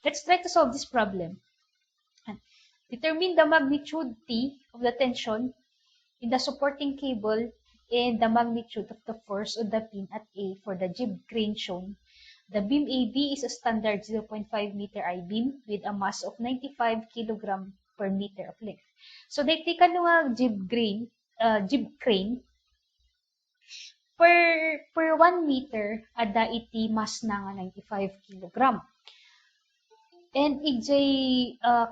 Let's try to solve this problem. Determine the magnitude T of the tension in the supporting cable and the magnitude of the force on the pin at A for the jib crane shown. The beam AB is a standard 0.5 meter I-beam with a mass of 95 kg per meter of length. So, dahil ka nga jib crane, per 1 meter, ada iti mass na nga 95 kg. And ij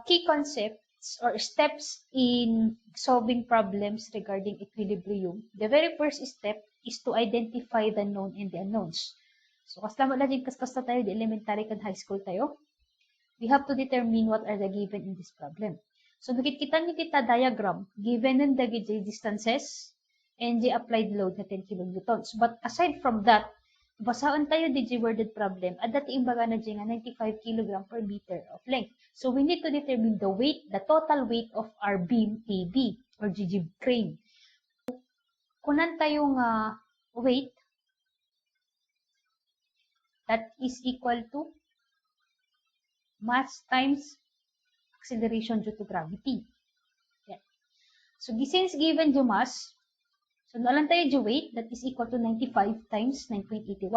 key concepts or steps in solving problems regarding equilibrium. The very first step is to identify the known and the unknowns. So, kasama na din kasta tayo, di elementary kan high school tayo, we have to determine what are the given in this problem. So, nakikita niyo kita diagram, given ng the distances and the applied load na 10 kilonewtons. But aside from that, basaan tayo di worded problem at dati imbaga na nga 95 kg per meter of length. So, we need to determine the weight, the total weight of our beam AB or jib crane. Kunan tayong weight that is equal to mass times acceleration due to gravity. Yeah. So, since given the mass, so nalang tayo the weight that is equal to 95 times 9.81.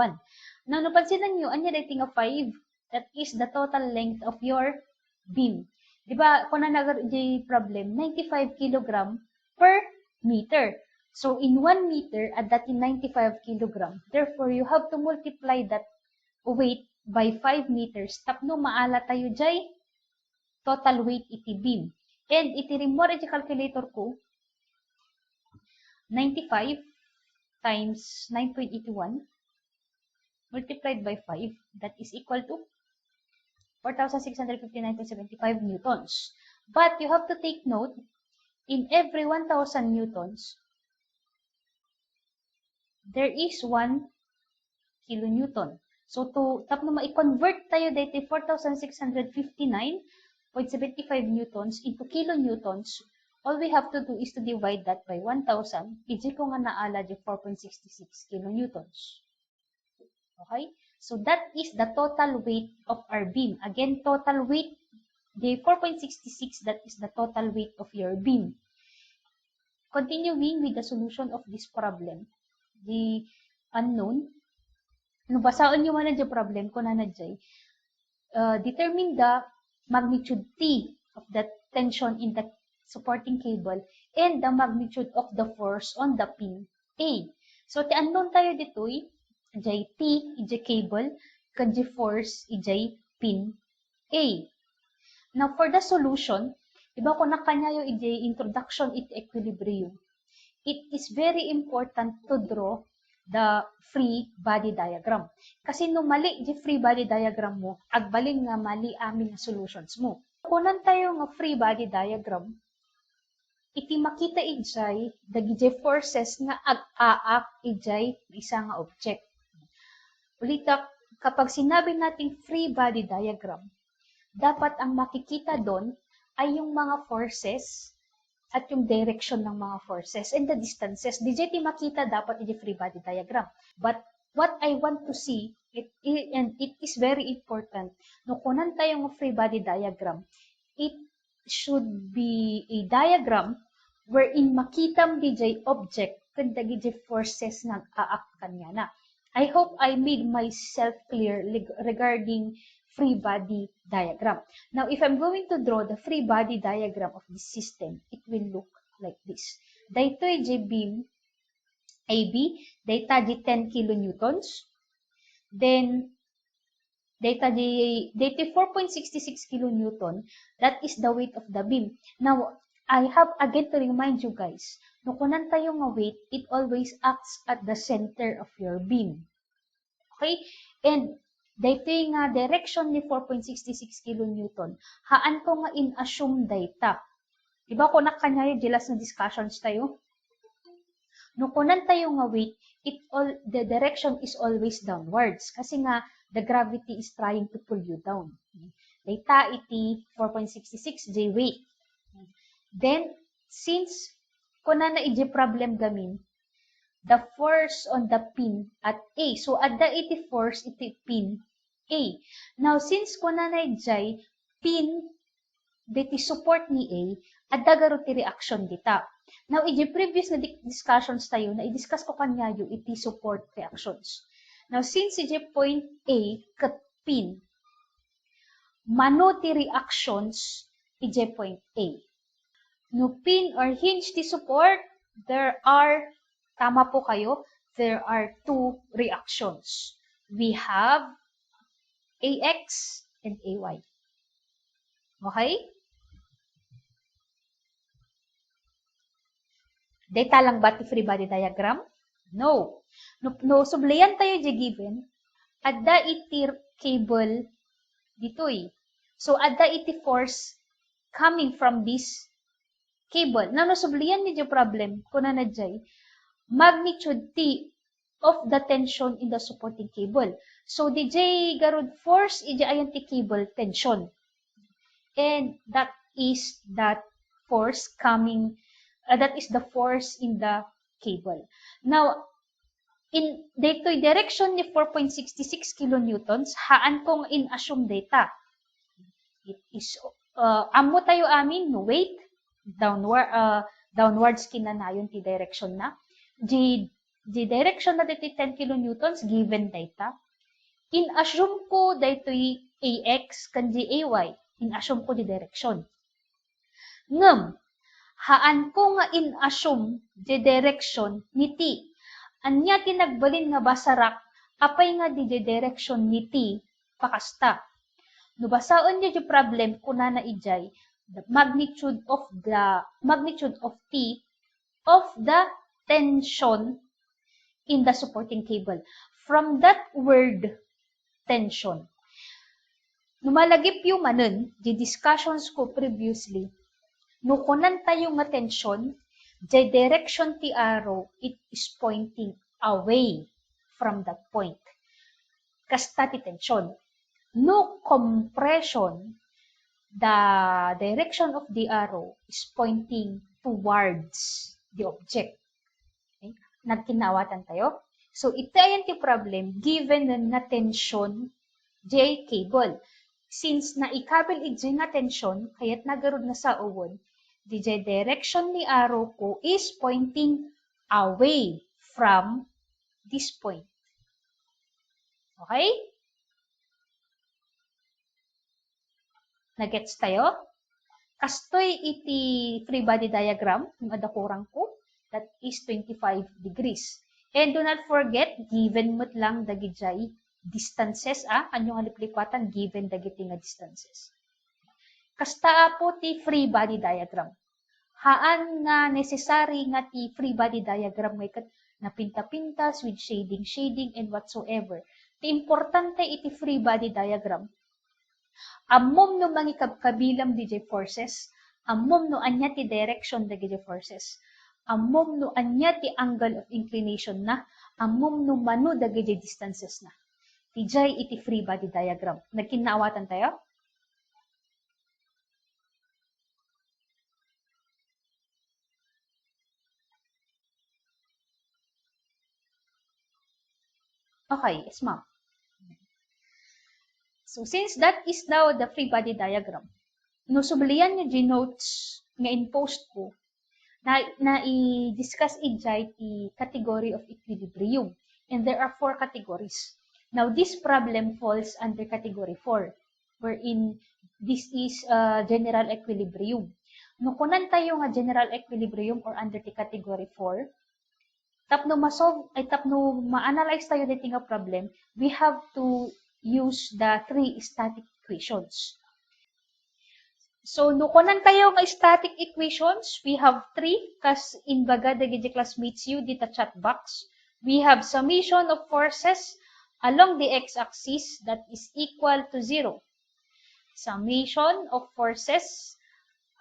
Now, napansinan nyo, anya dating of 5, that is the total length of your beam. Diba, kung na the problem, 95 kg per meter. So, in 1 meter, at that in 95 kg. Therefore, you have to multiply that weight by 5 meters. Tapno maala tayo jay total weight iti beam. And iti remore iti calculator ko, 95 times 9.81 multiplied by 5, that is equal to 4,659.75 newtons. But you have to take note, in every 1,000 newtons, there is 1 kilonewton. So, tapno ma-convert tayo dito 4,659.75 newtons into kilonewtons, all we have to do is to divide that by 1,000. Iji ko nga naala di 4.66 kilonewtons. Okay? So, that is the total weight of our beam. Again, total weight, the 4.66, that is the total weight of your beam. Continuing with the solution of this problem, the unknown, basaon nyo man na dyan problem ko na dyan, determine the magnitude T of the tension in the supporting cable and the magnitude of the force on the pin A. So, the unknown tayo dito, ijay T, ijay cable, kanji force, ijay pin A. Now, for the solution, iba ko na kanya yung ijay introduction ito equilibrium. It is very important to draw the free body diagram. Kasi nung mali di free body diagram mo, agbaling nga mali amin na solutions mo. Kunan tayo nga free body diagram, iti makita ijay, dagijay forces nga ag-aak ijay isa nga object. Ulitak, kapag sinabi nating free body diagram, dapat ang makikita doon ay yung mga forces at yung direction ng mga forces and the distances. DJ ti makita dapat iti free body diagram. But what I want to see, and it is very important, no kunan tayo ng free body diagram, it should be a diagram wherein makitam DJ object kung DJ forces ng aak kanya na. I hope I made myself clear regarding free body diagram. Now, if I'm going to draw the free body diagram of this system, it will look like this. Dito ay beam AB, dito ay 10 kilonewtons. Then, dito ay 4.66 kilonewton. That is the weight of the beam. Now, I have again to remind you guys, no kunan tayo nga weight, it always acts at the center of your beam. Okay? And dito nga direction ni 4.66 kilonewton, haan ko nga in-assume data. Diba ko na kanya yung jelas na discussions tayo? No kunan tayo nga weight, the direction is always downwards. Kasi nga, the gravity is trying to pull you down. Data iti 4.66 J weight. Then, since kunan na iti problem gamin, the force on the pin at A. So, at the iti force iti pin A. Now, since kunanay jay, pin, diti support ni A, at dagaro ti reaction dita. Now, iti previous na discussions tayo, na i-discuss ko kanya yung iti support reactions. Now, since iti point A, kat pin, mano ti reactions, iti point A. No pin or hinge ti support, there are, tama po kayo, there are two reactions. We have AX and AY. Okay? Data lang ba ti free body diagram? No. No, sublayan tayo di given, adda iti cable ditoy. So, adda iti force coming from this cable. Now, no, sublayan ni di problem, kuna na jay, magnitude T of the tension in the supporting cable. So, DJ garud force, iji ayan ti cable tension. And that is that force coming, that is the force in the cable. Now, in dato'y direction ni 4.66 kilonewtons, haan kong in-assume data. It is, amo tayo amin, weight, downwards kinanayon ti direction na. The direction na dito 10 kilonewtons given data. In-assume ko dito'y AX kan di AY. In-assume ko di direction. Ngam, haan ko nga in-assume di direction ni T. Anya tinagbalin nga basarak, apay nga di direction ni T, pakasta. Nubasaon niya yung problem kuna na ijay, the magnitude of T of the tension in the supporting cable. From that word, tension. Numalagip yung manun, di discussions ko previously, nukunan tayo nga tension, the direction ti arrow, it is pointing away from that point. Kasta ti tension. No compression, the direction of the arrow is pointing towards the object. Okay? Nagkinawatan tayo. So, ito ayan ti problem given na tension J cable. Since naikabel iti nga tension, kaya't nagarod na sa uwon, the direction ni arrow ko is pointing away from this point. Okay? Nagets tayo? Kastoy iti free body diagram, yung adakurang ko, that is 25 degrees. And do not forget, given mo't lang dagijay distances, anyong haliplipatan, given dagiti nga distances. Kasta po ti free body diagram. Haan nga necessary nga ti free body diagram may napinta-pintas with shading, and whatsoever. Ti importante iti free body diagram. Ammom no mangikabkabilam DJ forces, ammom no anya ti direction DJ forces, ammom no anya ti angle of inclination na, ammom no mano DJ distances na. Tijay iti free body diagram. Nagkinaawatan tayo? Okay, yes ma'am. So, since that is now the free body diagram, no sublian nyo denotes nga in post ko, na i-discuss ijay the category of equilibrium. And there are 4 categories. Now, this problem falls under category 4, wherein this is general equilibrium. No kunan tayo nga general equilibrium or under the category 4, tapno ma-analyze tayo dito nga problem, we have to use the 3 static equations. So, nukunan tayo nga static equations, we have 3, kas inbaga dagiti classmates you dita chat box. We have summation of forces along the x-axis that is equal to 0. Summation of forces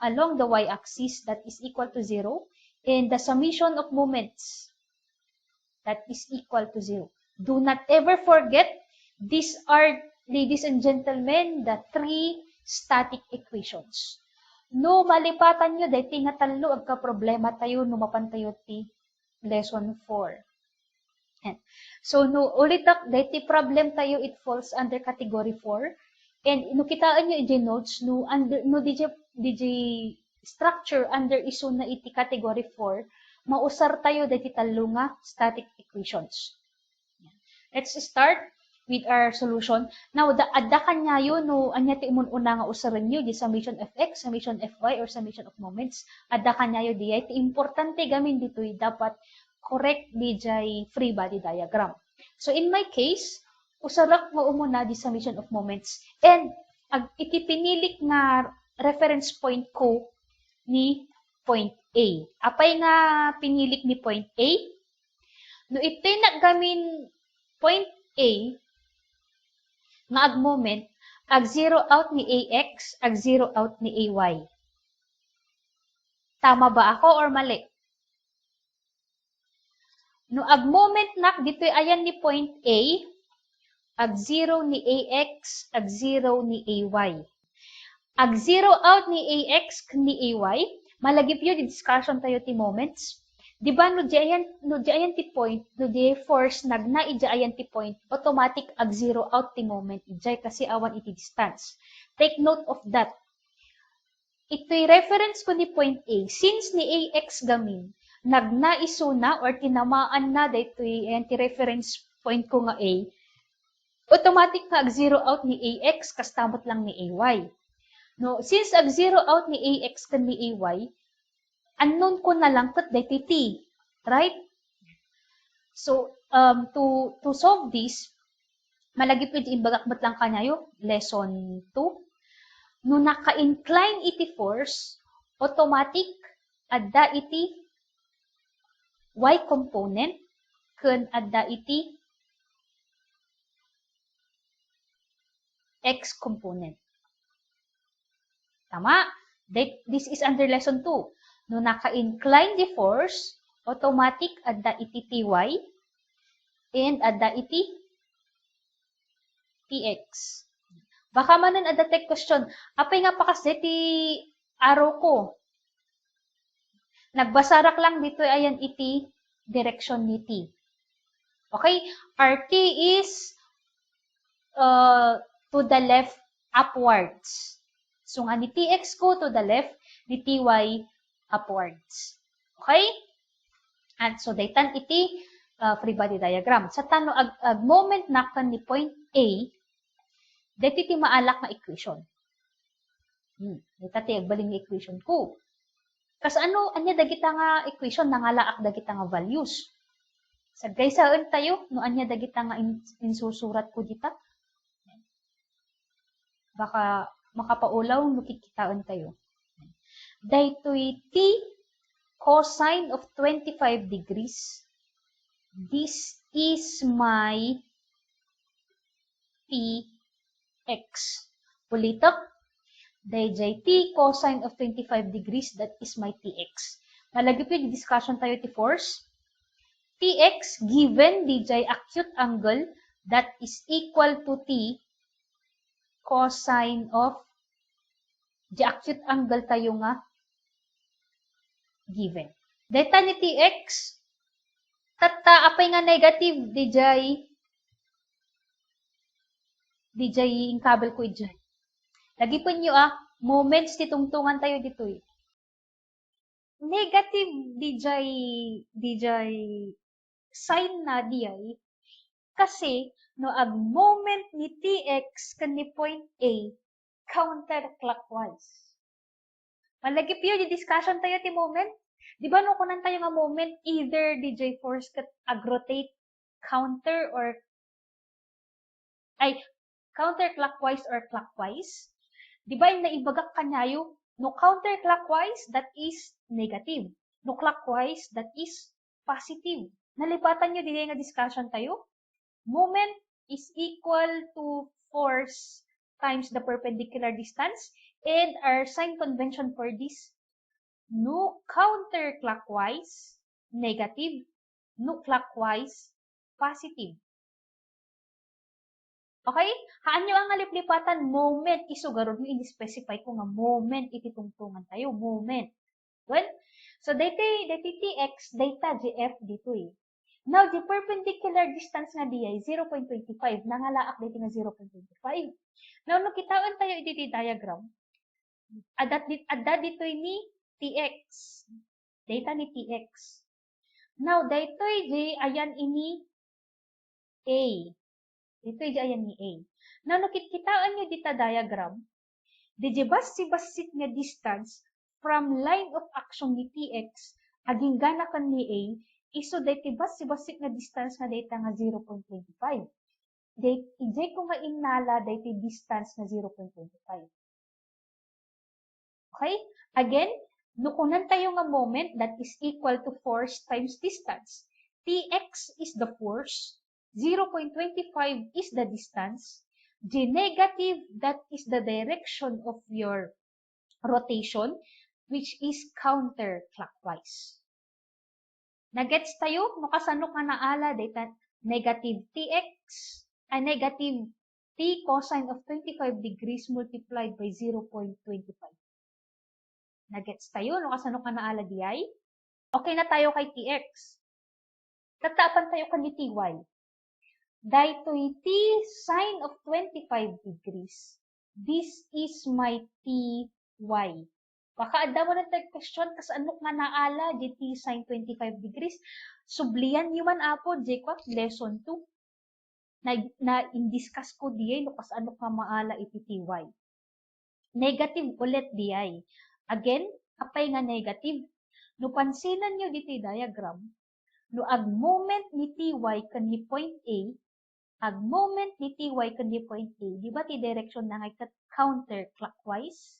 along the y-axis that is equal to 0. And the summation of moments that is equal to 0. Do not ever forget, these are, ladies and gentlemen, the 3 static equations. No malipatan nyo, dahil nga talo agka problema tayo, numapan tayo ti lesson 4. Yan. So, no, ulit dati problem tayo, it falls under category 4. And, no, kitaan nyo i notes, no, under, no, DJ structure under iso na iti category 4, mausar tayo dati talo nga static equations. Let's start with our solution. Now, adda kanya yun, no, anya ti umununa nga usaran nyo, di summation of x, summation of y, or summation of moments. Adda kanya yun, di ay, ti importante gamin dito, dapat correct di jay free body diagram. So, in my case, usarak mo umuna di summation of moments. And, iti pinilik nga reference point ko ni point A. Apay nga pinilik ni point A? No, ito'y nagamin point A, nga ag moment, ag zero out ni AX, ag zero out ni AY. Tama ba ako or mali? No, ag moment nak, dito'y ayan ni point A, ag zero ni AX, ag zero ni AY. Ag zero out ni AX ni AY, malagip yun, discussion tayo ti moments. Di ba, no diayan ti point, no di force nagna ijayan ti point, automatic ag zero out ti moment, ijay kasi awan iti distance. Take note of that. Ito'y reference ko ni point A, since ni AX gamin, nagna iso na or tinamaan na, dito'y ti reference point ko nga A, automatic na ag zero out ni AX, kastamot lang ni AY. No, since ag zero out ni AX kan ni AY, unknown ko na lang kat dati t, right? So, to solve this, malagi pwede imbagakbat lang kanyayo, lesson 2. No naka-incline iti force, automatic, adda iti y component, kun adda iti x component. Tama? This is under lesson 2. No naka-incline the force, automatic adda iti ty and adda iti tx. Baka manan adda tech question, apay nga pakas ti arrow ko. Nagbasarak lang dito ayan iti direction ni t. Okay? RT is to the left upwards. So nga ni tx ko to the left, ni ty upwards. Okay? And so, daytan iti free body diagram. Sa tanong, ag moment na kan ni point A, dati ti maalak na equation. Dati agbaling ni equation ko. Kas ano, anya dagita nga equation, nangalaak dagita nga values. Sagay saan tayo, no anya dagita nga insusurat ko dita. Baka makapaulaw, makikitaan tayo. Daytoy t cosine of 25 degrees. This is my tx. Ulitak. Dayjay t cosine of 25 degrees, that is my tx. Malagi po yung discussion tayo ti force. Tx given dayjay acute angle that is equal to t cosine of the acute angle tayo nga given. Data ni tx, tata apay nga negative, DJ inkabel ko ijay. Lagi po nyo moments titungtungan tayo dito eh. Negative DJ sign na diay, kasi no ag moment ni tx kan ni point A, counterclockwise. Malagip yun, yung discussion tayo ti moment. Di ba no kunan tayo nga moment, either DJ force kat ag-rotate counter or counterclockwise or clockwise. Di ba yung naibagak kanyayo, no counterclockwise, that is negative. No clockwise, that is positive. Nalipatan nyo din nga discussion tayo. Moment is equal to force times the perpendicular distance. And our sign convention for this, no counterclockwise, negative, no clockwise, positive. Okay? Haan nyo ang aliplipatan, moment, isugarod nyo, in-specify ko nga moment, ititungtungan tayo, moment. Well, so dati tx, data gf dito eh. Now, the perpendicular distance nga diay 0.25. Nangalaak dito nga 0.25. Now, nung kitaan tayo iti diagram, adat dito'y ni tx. Data ni tx. Now, dito'y ayan ini a. Dito'y ayan ni a. Now, nakikitaan nyo dita diagram, di basit nga distance from line of action ni tx aging gana kan ni a iso dati basit nga distance nga data nga 0.25. Ijay ko nga inala dati distance nga 0.25. Okay? Again, nukunan tayo nga moment that is equal to force times distance. Tx is the force, 0.25 is the distance, the negative, that is the direction of your rotation, which is counterclockwise. Nagets tayo? Makasano ka naala data negative tx ay negative t cosine of 25 degrees multiplied by 0.25. Nagets tayo? Makasano ka naala di ay? Okay na tayo kay tx. Tatapan tayo ka ni ty. Dito'y t sine of 25 degrees. This is my ty. Baka ada mo na question kas ano nga naala di t sine 25 degrees. Sublian nyo man apo, Jacob, lesson 2. Na-indiscuss ko diay no kas ano ka maala iti ty. Negative ulit diay. Again, apay nga negative. No pansinan nyo diti diagram, no ag moment ni ty kan ni point A, ag moment ni ty kan ni point A, di ba ti direction na nga counterclockwise?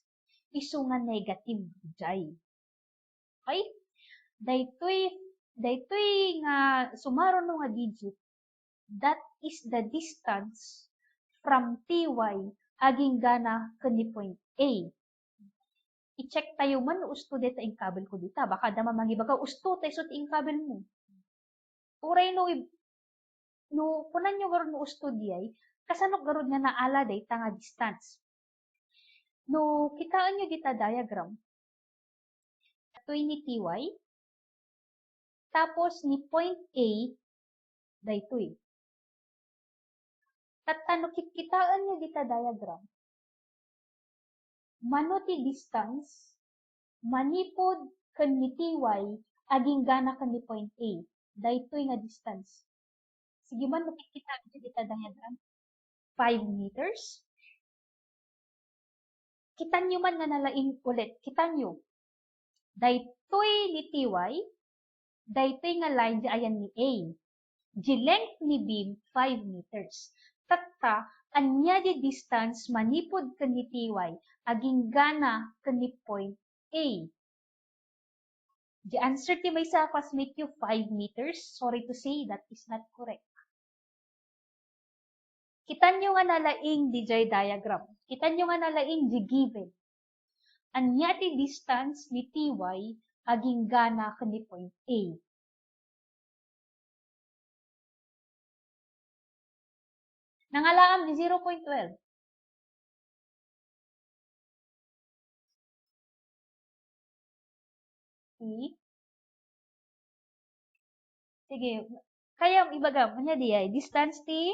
Iso nga negative jay. Okay? Daytoy nga sumaro no nga digit, that is the distance from ty aging gana kan ni point A. I-check tayo man no usto deta ing kabel ko dita. Baka dama mangibaga usto tayo so ing kabel mo. Uray no kunan nyo garon no usto diay, kasanok garon nga naala dayta nga distance. No, kitaan nyo dita diagram. Ito'y ni ty. Tapos ni point A, daytoy. Tatano kitaan nyo dita diagram. Mano ti distance, manipod kan ni ty, aging gana kan ni point A. Daytoy nga distance. Sige man, makikita nyo dita diagram. 5 meters. Kitan nyo man nga nalaing ulit. Kitan nyo. Daytoy ni ty, daytoy nga line di ayan ni A. Di length ni beam 5 meters. Tatta, anya di distance manipod kan ni ty, aging gana kan ni point A. The answer ti may sa classmate you 5 meters. Sorry to say, that is not correct. Kitan nyo nga nalaing di diagram. Kitan nyo nga nalaing di given. Anya ti distance ni ty aging gana kan ni point A. Nangalaam ni 0.12. Sige. Kaya ibaga, kanya di ay distance ti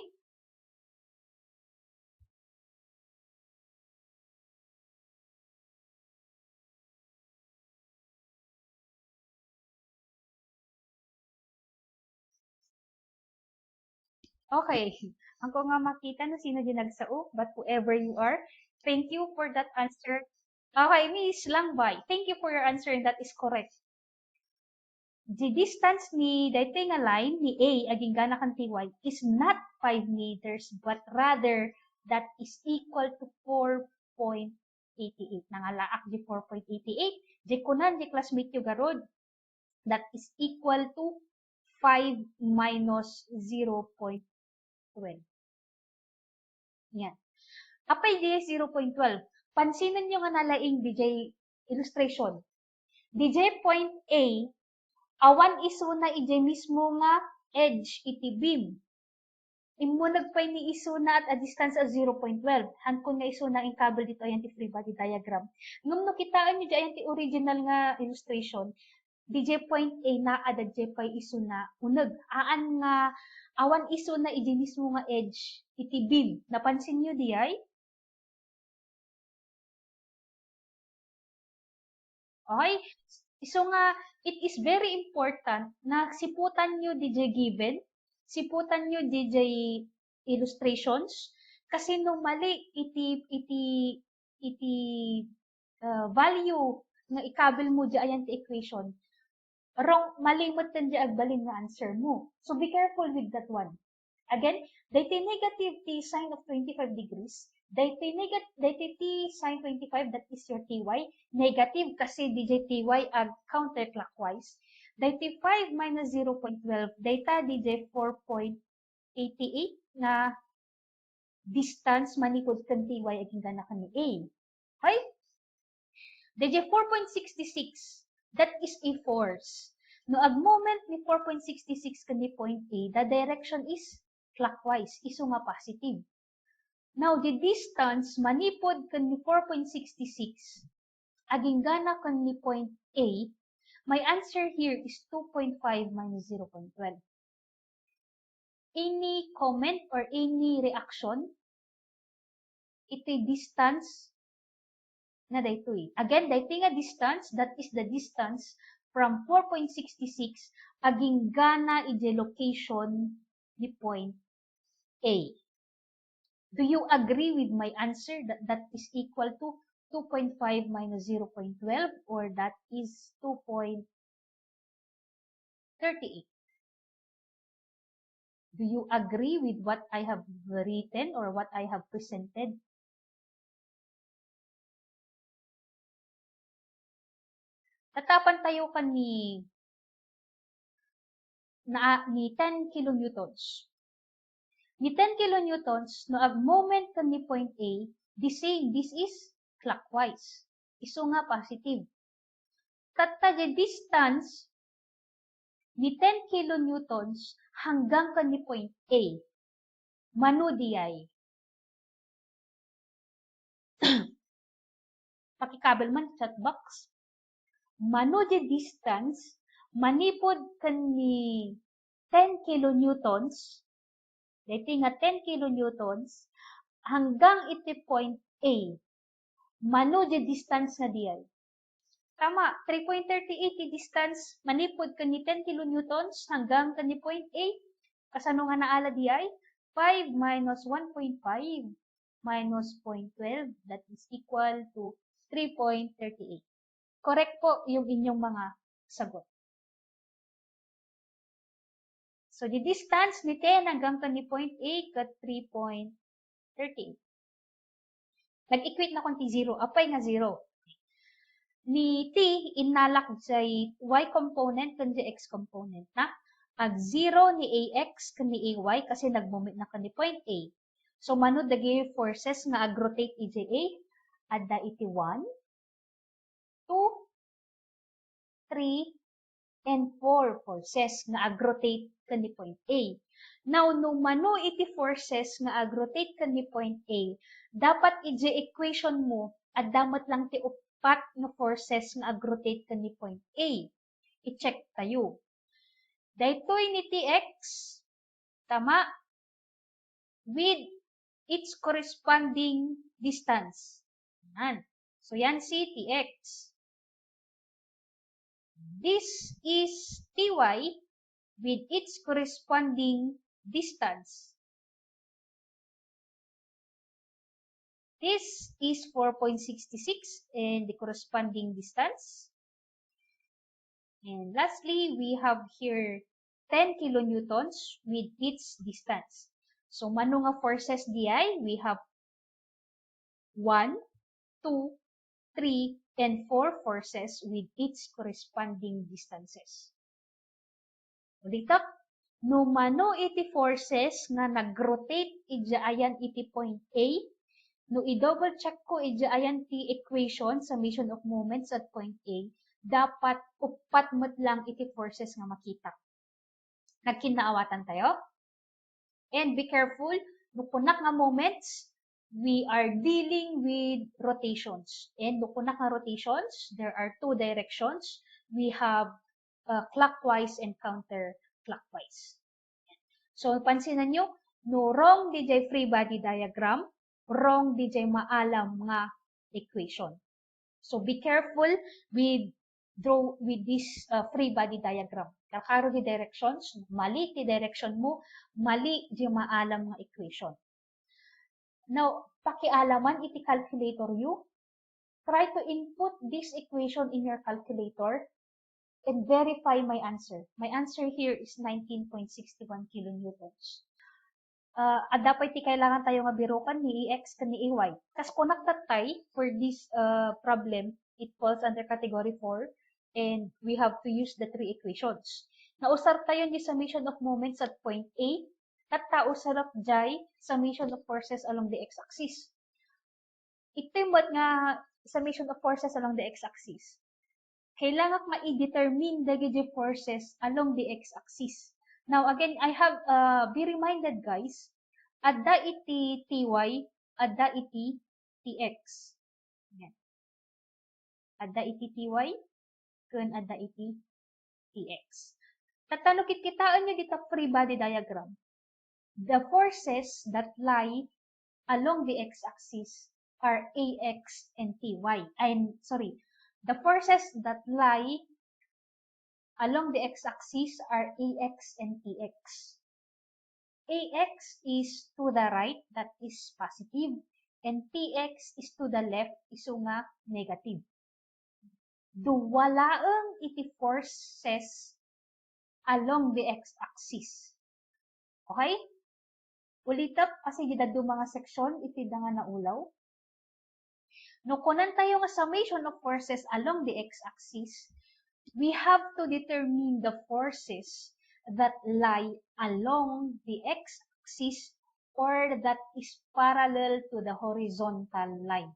okay. Ako nga makita na sino din nagsao, but whoever you are, thank you for that answer. Okay, Miss Langbay, thank you for your answer and that is correct. The distance ni daytoy nga line ni A aging gana kan ty is not 5 meters but rather that is equal to 4.88. Nangalaak di 4.88. Di kunan di classmate yung garod. That is equal to 5 minus 0.12. Yan. Apay di 0.12. Pansinin nyo nga nalaing DJ illustration. DJ point A, awan iso na ije mismo nga edge iti beam. Imo nagpay ni iso na at a distance of 0.12. Hankon nga iso na in kabel dito ayan ti free body diagram. Ngum no kitaan nyo ayan ti original nga illustration, DJ point A na ada pay iso na uneg. Aan nga awan iso na iji mismo nga edge iti beam. Napansin nyo di ay? Okay? So nga, it is very important na siputan nyo DJ given, siputan nyo DJ illustrations, kasi no mali iti value nga ikabel mo di ayan ti equation, wrong, malimot tan di agbalin nga answer mo. So be careful with that one. Again, dahiti negative t sine of 25 degrees, dahiti t sine 25, that is your ty, negative kasi DJ ty ag counterclockwise. Dahiti 5 minus 0.12, data DJ 4.88 na distance manikod kan ty aging gana ni A. Okay? DJ 4.66, that is a force. No, ag moment ni 4.66 kan ni point A, the direction is clockwise, iso nga positive. Now, the distance manipod kan ni 4.66, aging gana kan ni point A, my answer here is 2.5 minus 0.12. Any comment or any reaction? Ito'y distance na daytoy. Again, daytoy nga distance, that is the distance from 4.66 aging gana ije location ni point A. Do you agree with my answer that that is equal to 2.5 minus 0.12 or that is 2.38? Do you agree with what I have written or what I have presented? Tatapan tayo kan ni 10 kilonewtons. Ni 10 kilonewtons, no ag moment kan ni point A, the same, this is clockwise. Iso nga positive. Tatta the distance ni 10 kilonewtons hanggang kan ni point A. Mano diay? Pakikabel man chat box. Mano the distance manipod kan ni 10 kilonewtons, dito nga 10 kilonewtons, hanggang iti point A. Mano the distance na diay? Tama, 3.38 the distance manipod kan ni 10 kilonewtons hanggang kan ni point A. Kasano nga naala diay? 5 minus 1.5 minus 0.12, that is equal to 3.38. Correct po yung inyong mga sagot. So, the distance ni 10 hanggang kan ni point A kat 3.38. Nag-equate na kung t0. Apay nga 0. Ni t, inalak jay y component kan jay x component na. Ag 0 ni ax kan ni ay kasi nag-moment na kan ni point A. So, mano dagi forces nga ag-rotate ija A. Adda iti 1, 2, 3, and 4 forces nga ag-rotate kan ni point A. Now, no mano iti forces nga ag-rotate kan ni point A, dapat iti equation mo at damat lang ti upat nga forces nga ag-rotate kan ni point A. I-check tayo. Daytoy ni Tx, tama, with its corresponding distance. Yan. So, yan si Tx. This is Ty with its corresponding distance. This is 4.66 and the corresponding distance. And lastly, we have here 10 kilonewtons with its distance. So, mano nga forces diay? We have 1, 2, 3, and 4 forces with its corresponding distances. Ulitak, no mano iti forces nga nag-rotate ijaayan iti point A, no i-double check ko ijaayan ti equation, summation of moments at point A, dapat upat mo't lang iti forces nga makita. Nagkinaawatan tayo? And be careful, no kunak nga moments, we are dealing with rotations. And no kunak nga rotations, there are two directions. We have clockwise and counterclockwise. So, pansinan nyo, no wrong DJ free body diagram, wrong DJ maalam nga equation. So, be careful with this free body diagram. Kakaro di directions, mali ti direction mo, mali di maalam nga equation. Now, pakialaman iti calculator you. Try to input this equation in your calculator and verify my answer. My answer here is 19.61 kilonewtons. Dapat ti kailangan tayo nga birukan ni EX kan ni AY. Kas connected tayo for this problem, it falls under category 4 and we have to use the three equations. Nausar tayo ni summation of moments at point A at tausarap jay summation of forces along the x-axis. Ito yung nga summation of forces along the x-axis. Kailangan ma-determine the forces along the x-axis. Now, again, I have, be reminded guys, adda iti ty, adda iti tx. Yan. Adda iti ty, kun adda iti tx. Tatanukit kitaan nyo dito free body diagram. The forces that lie along the x-axis are ax and ty. The forces that lie along the x-axis are ax and tx. Ax is to the right, that is positive, and tx is to the left, iso nga negative. Duwalaang iti forces along the x-axis. Okay? Ulitap, kasi gidado mga seksyon, iti da nga naulaw. No, kunan tayo nga summation of forces along the x-axis, we have to determine the forces that lie along the x-axis or that is parallel to the horizontal line.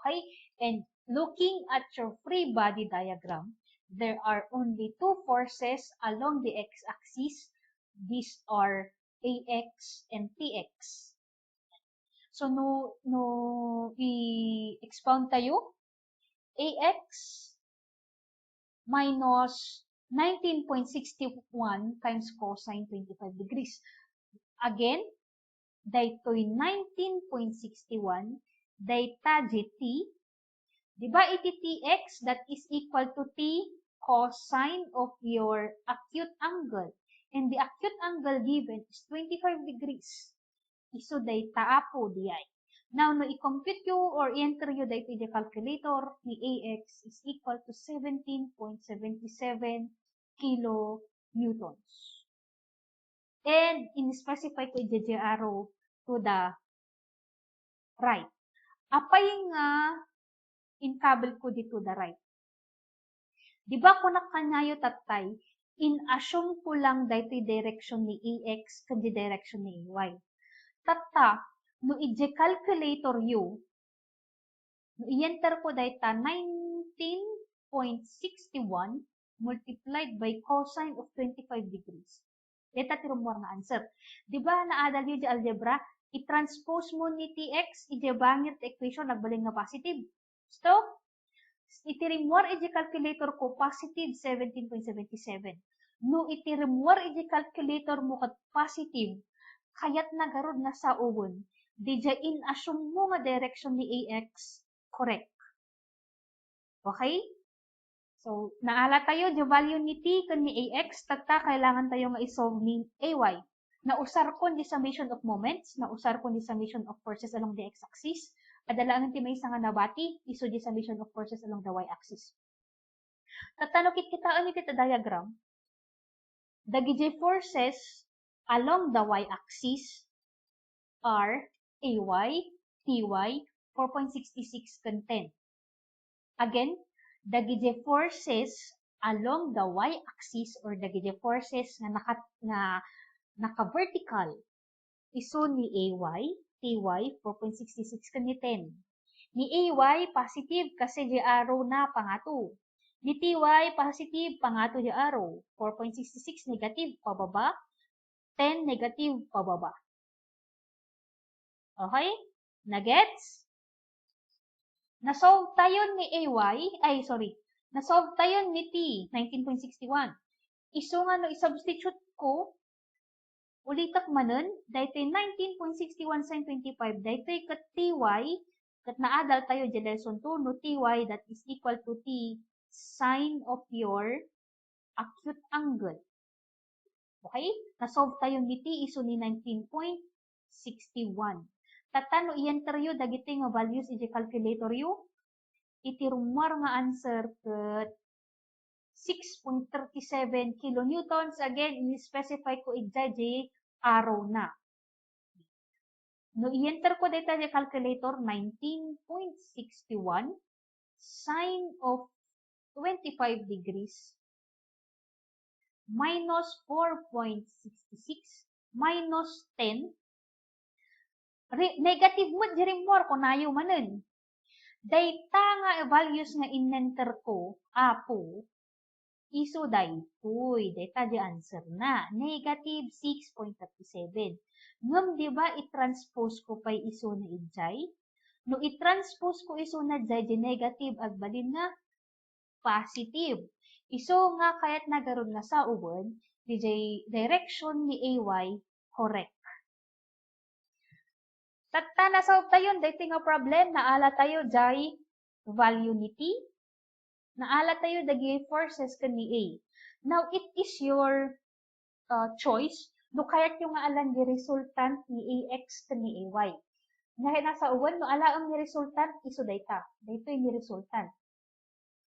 Okay? And looking at your free body diagram, there are only two forces along the x-axis. These are ax and tx. So, no i-expound tayo. Ax minus 19.61 times cosine 25 degrees. Again, daytoy 19.61 dayta t. Diba iti tx that is equal to t cosine of your acute angle. And the acute angle given is 25 degrees. Iso dayta apo diay. Now, no i-compute you or enter you dayto the calculator ni ax is equal to 17.77 kilonewtons. And in-specify ko i arrow to the right. Apay nga in-cable ko dito the right. Diba ko nakanyayo tatay, in-assume ko lang dayto direction ni ax kundi direction ni ay. Tata, no i-calculator you, no i-enter ko dayta 19.61 multiplied by cosine of 25 degrees. Deta tirumor na answer. Diba naadal yung algebra, i-transpose mo ni tx, i-bangit equation, nagbaling na positive. So, itirimor i-calculator ko positive 17.77. No itirimor i-calculator mo kat positive, kaya't nagarod na sa ugon, di in assume mo nga direction ni ax correct. Okay? So, naala tayo, the value ni t kan ni ax, tagta kailangan tayo nga isolve ni ay. Nausar ko ni summation of moments, nausar ko ni summation of forces along the x-axis, adalaan ti may nga nabati, iso di summation of forces along the y-axis. Tatanukit kitaan ni kita diagram, the forces along the y-axis are AY, TY, 4.66 content. Again, the forces along the y-axis or the forces na naka-vertical iso ni AY, TY, 4.66 content. Ni AY, positive kasi di arrow na pangato. Ni TY, positive, pangato di arrow. 4.66 negative, pababa. 10 negative, pababa. Okay? Nagets? Na-solve tayo ni Na-solve tayo ni T, 19.61. Iso nga no, isubstitute ko, ulitak manen, daytoy 19.61 sin 25, daytoy kat ty, kat naadal tayo di lesson 2, no ty, that is equal to t sine of your acute angle. Okay? Na-solve tayo ni t, iso ni 19.61. Tatano, i-enter yu, dagiti nga values iti calculator yu, iti rumor nga answer kat 6.37 kilonewtons. Again, i-specify ko i-j arrow na. No, i-enter ko dito sa calculator, 19.61 sine of 25 degrees minus 4.66 minus 10. Negative mo, diri more, kung nayo manen. Data nga values nga in-enter ko, apo, iso daytoy, data di answer na, negative 6.37. Ngam, di ba, i-transpose ko pa iso na ijay? No, i-transpose ko iso na jay, di negative, agbalin na positive. Iso nga, kaya't nagaroon nga sa uwan, di direction ni AY, correct. Tatta na solve tayo, dito nga problem, naala tayo jay value ni T, naala tayo dagi forces ka ni A. Now, it is your choice, no kaya't yung alam ni resultant ni AX ka ni AY. Ngayon nasa uwan, no alaan ni resultant, iso data. Dito yung ni resultant.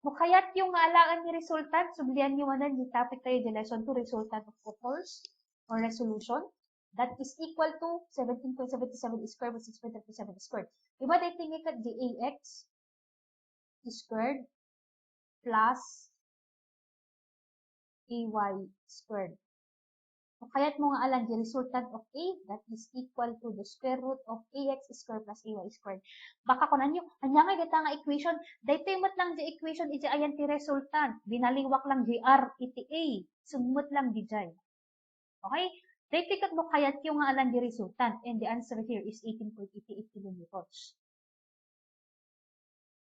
No kaya't yung alaan ni resultant, sublihan nyo manan, yung topic tayo di lesson 2, resultant of proposed or resolution. That is equal to 17.77 squared plus 6.37 squared. Diba dito yung ikat di AX squared plus AY squared. So, kaya't mo nga alam, the resultant of A, that is equal to the square root of AX squared plus AY squared. Baka kung nanyo, anya nga dito nga equation, dito yung lang di equation, iti ayan ti resultant. Binaliwak lang di R, iti A. Sumut lang di jay. Okay? Dito kat mo kaya't yung nga alam di resultant, and the answer here is 18.88 kilonewtons.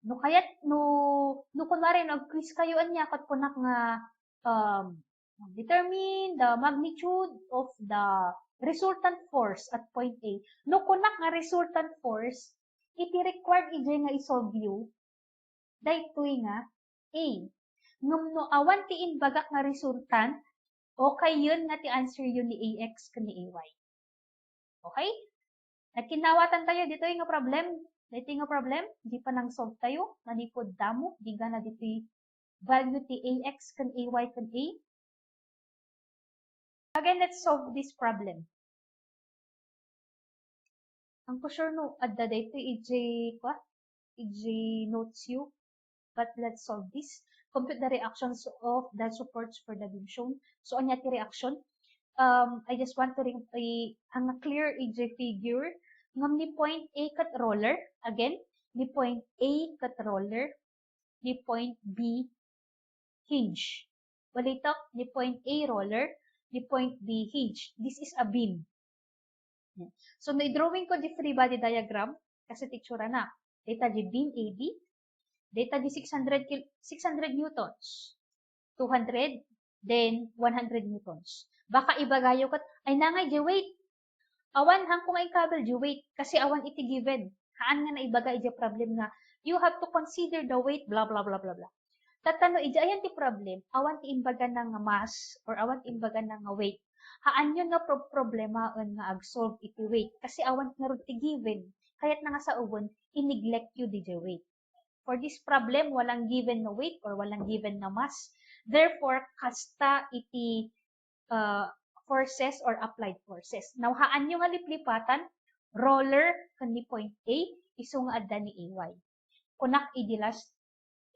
No kaya't, no kunwari, nag-quiz kayo anya, kat punak nga, determine the magnitude of the resultant force at point A. No kunak nga resultant force, iti required iti nga isolve you, daytoy nga A. Ngam no awan ti inbagak nga resultant, okay yun nga ti answer yun ni AX ka ni AY. Okay? Nagkinawatan tayo, dito yung problem. Dito yung problem, di pa nang solve tayo, nanipod damo, di ga na dito value ti AX kan AY kan A. Again, let's solve this problem. Ang ko sure no, adda dito ij notes you. But let's solve this. Compute the reactions of the supports for the beam shown. So, anya ti reaction? I just want to ang clear ij figure. Ngam ni point A kat roller. Again, ni point A kat roller. Ni point B hinge. Walitok, ni point A roller. Ni point B hinge. This is a beam. So, na-drawing ko di free body diagram kasi titsura na. Data di beam AB. Data di 600 newtons. 200, then 100 newtons. Baka ibagayo kat, ay nangay di weight. Awan hang kung ay kabel di weight. Kasi awan iti given. Haan nga na ibagay di problem nga. You have to consider the weight, blah, blah, blah, blah, blah. Tatano, ija ayan ti problem, awan ti imbaga ng mass, or awan ti imbaga ng weight. Haan yun nga problema nga ag-solve iti weight. Kasi awan nga rin ti given. Kaya't nga sa ubon, i-neglect you di weight. For this problem, walang given na weight or walang given na mass. Therefore, kasta iti forces or applied forces. Now, haan nyo nga liplipatan, roller kan ni point A, iso nga adda ni AY. Kunak idilas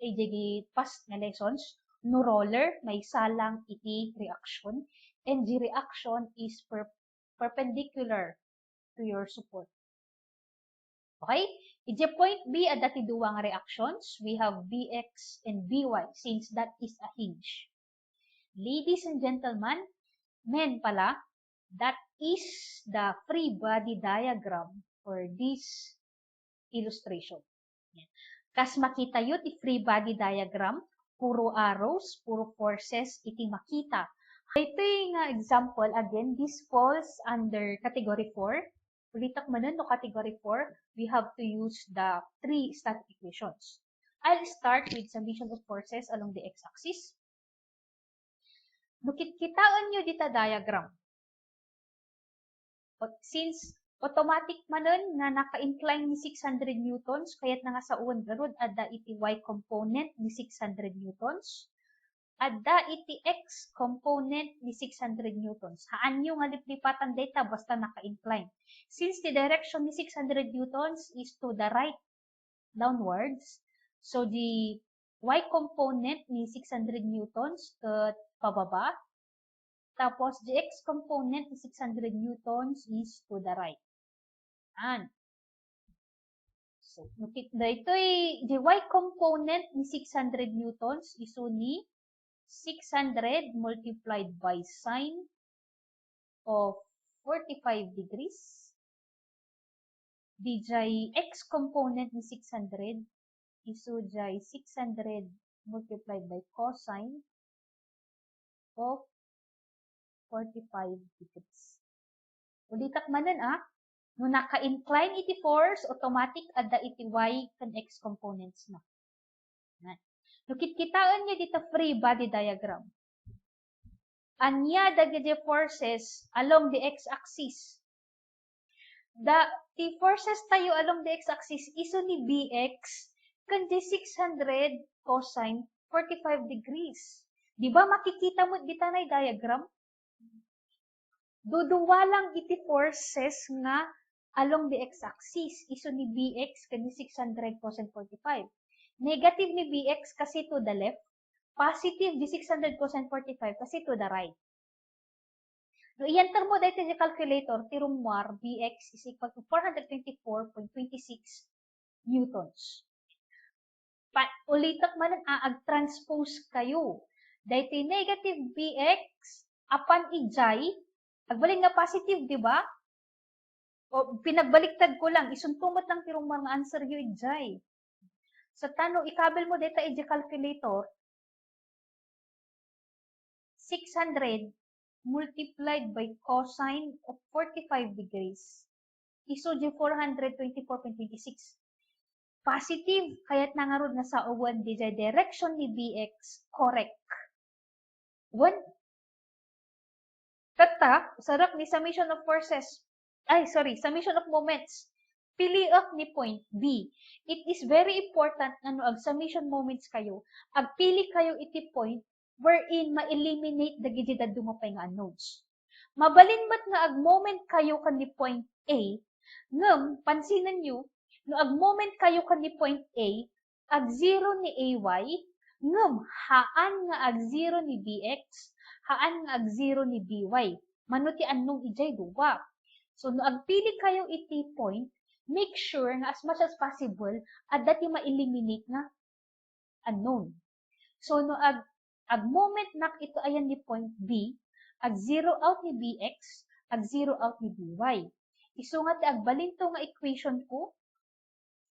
iti past nga lessons, no roller, may salang iti reaction, and the reaction is perpendicular to your support. Okay? Iti point B at dati duwang reactions, we have BX and BY since that is a hinge. Ladies and gentlemen, men pala, that is the free body diagram for this illustration. Kas makita yun, the free body diagram puro arrows, puro forces, iti makita. Ito yung example, again, this falls under category 4. Ulitak man no category 4, we have to use the 3 static equations. I'll start with summation of forces along the x-axis. Kitaan nyo dito diagram. Since automatic manon nga naka-incline ni 600 newtons, kaya't nga sa uwan garod, adda iti y component ni 600 newtons. Adda iti x component ni 600 newtons. Haan nyo nga liplipatan data basta naka-incline. Since the direction ni 600 newtons is to the right, downwards, so the y component ni 600 newtons kat pababa, tapos the x component ni 600 newtons is to the right. And so, ito'y the y component ni 600 newtons iso ni 600 multiplied by sine of 45 degrees. Dijay x component ni 600 iso jay 600 multiplied by cosine of 45 degrees. Ulitak manan no naka-incline iti force, automatic adda iti y kan x components na. Kitaan niyo dito free body diagram. Anya dagiti forces along the x-axis. The forces tayo along the x-axis iso ni bx kan di 600 cosine 45 degrees. Di ba makikita mo dito na diagram? Duduwa lang iti forces nga along the x-axis iso ni bx kan di 600 cosine 45. Negative ni bx kasi to the left, positive di 600 cosine 45 kasi to the right. No, i-enter mo dito sa calculator, tirumwar, bx is equal to 424.26 newtons. Ulitak man ag-transpose kayo. Dito negative bx, apan ijay, agbalin nga positive, di ba? O, pinagbaliktad ko lang, isuntumot lang tirumwar nga answer yun ijay. Sa tanong, ikabel mo dito iji calculator, 600 multiplied by cosine of 45 degrees. Iso di 424.26. Positive, kaya't nangarod na sa uwan di direction ni bx, correct. One. Kata, sarap ni summation of forces. Summation of moments. Piliak ni point B. It is very important na no ag summation moments kayo, agpili kayo iti point wherein ma-eliminate dagiti dumapay nga unknowns. Mabalinmat nga ag moment kayo kan ni point A, ngem pansinan nyo, no ag moment kayo kan ni point A, ag 0 ni AY, ngem haan nga ag 0 ni BX, haan nga ag 0 ni BY. Manuti unknown ijay duwa. So no agpili kayo iti point, make sure nga as much as possible at dati ma-eliminate nga unknown. So no ag moment nak ito ayan ni point B, ag 0 out ni BX, ag 0 out ni BY. Iso nga ag balinto nga equation ko,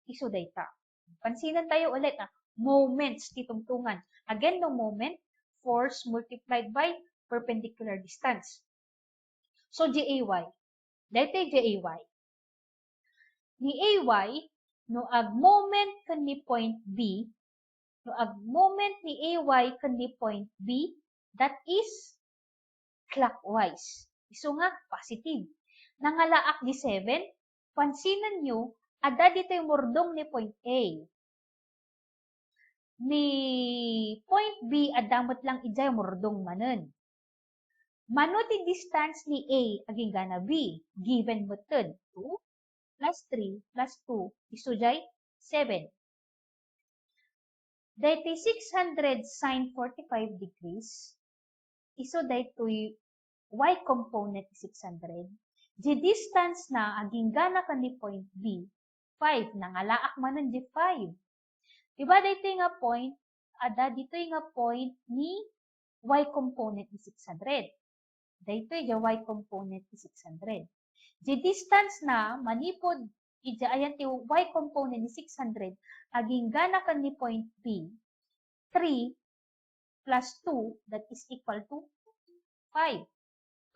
iso data. Pansinan tayo ulit moments titungtungan. Again no moment, force multiplied by perpendicular distance. So GAY. Dito GAY. Ni AY, no ag moment kan ni point B, no ag moment ni AY kan ni point B, that is clockwise. Iso nga, positive. Nangalaak di 7, pansinan nyo, ada dito yung mordong ni point A. Ni point B, adamot lang ijay mordong manen. Manuti distance ni A, aging gana B, given method, 2 plus 3 plus 2, iso jay 7. Dito 600 sine 45 degrees, iso dito y component 600. The distance na aging gana ka ni point B, 5. Nangalaak manan di 5. Diba dito nga point, ada dito nga point ni y component ni 600. Dito yung y component ni 600. The distance na manipod ija ayan ti y component ni 600 aging gana kan ni point B 3 plus 2, that is equal to 5.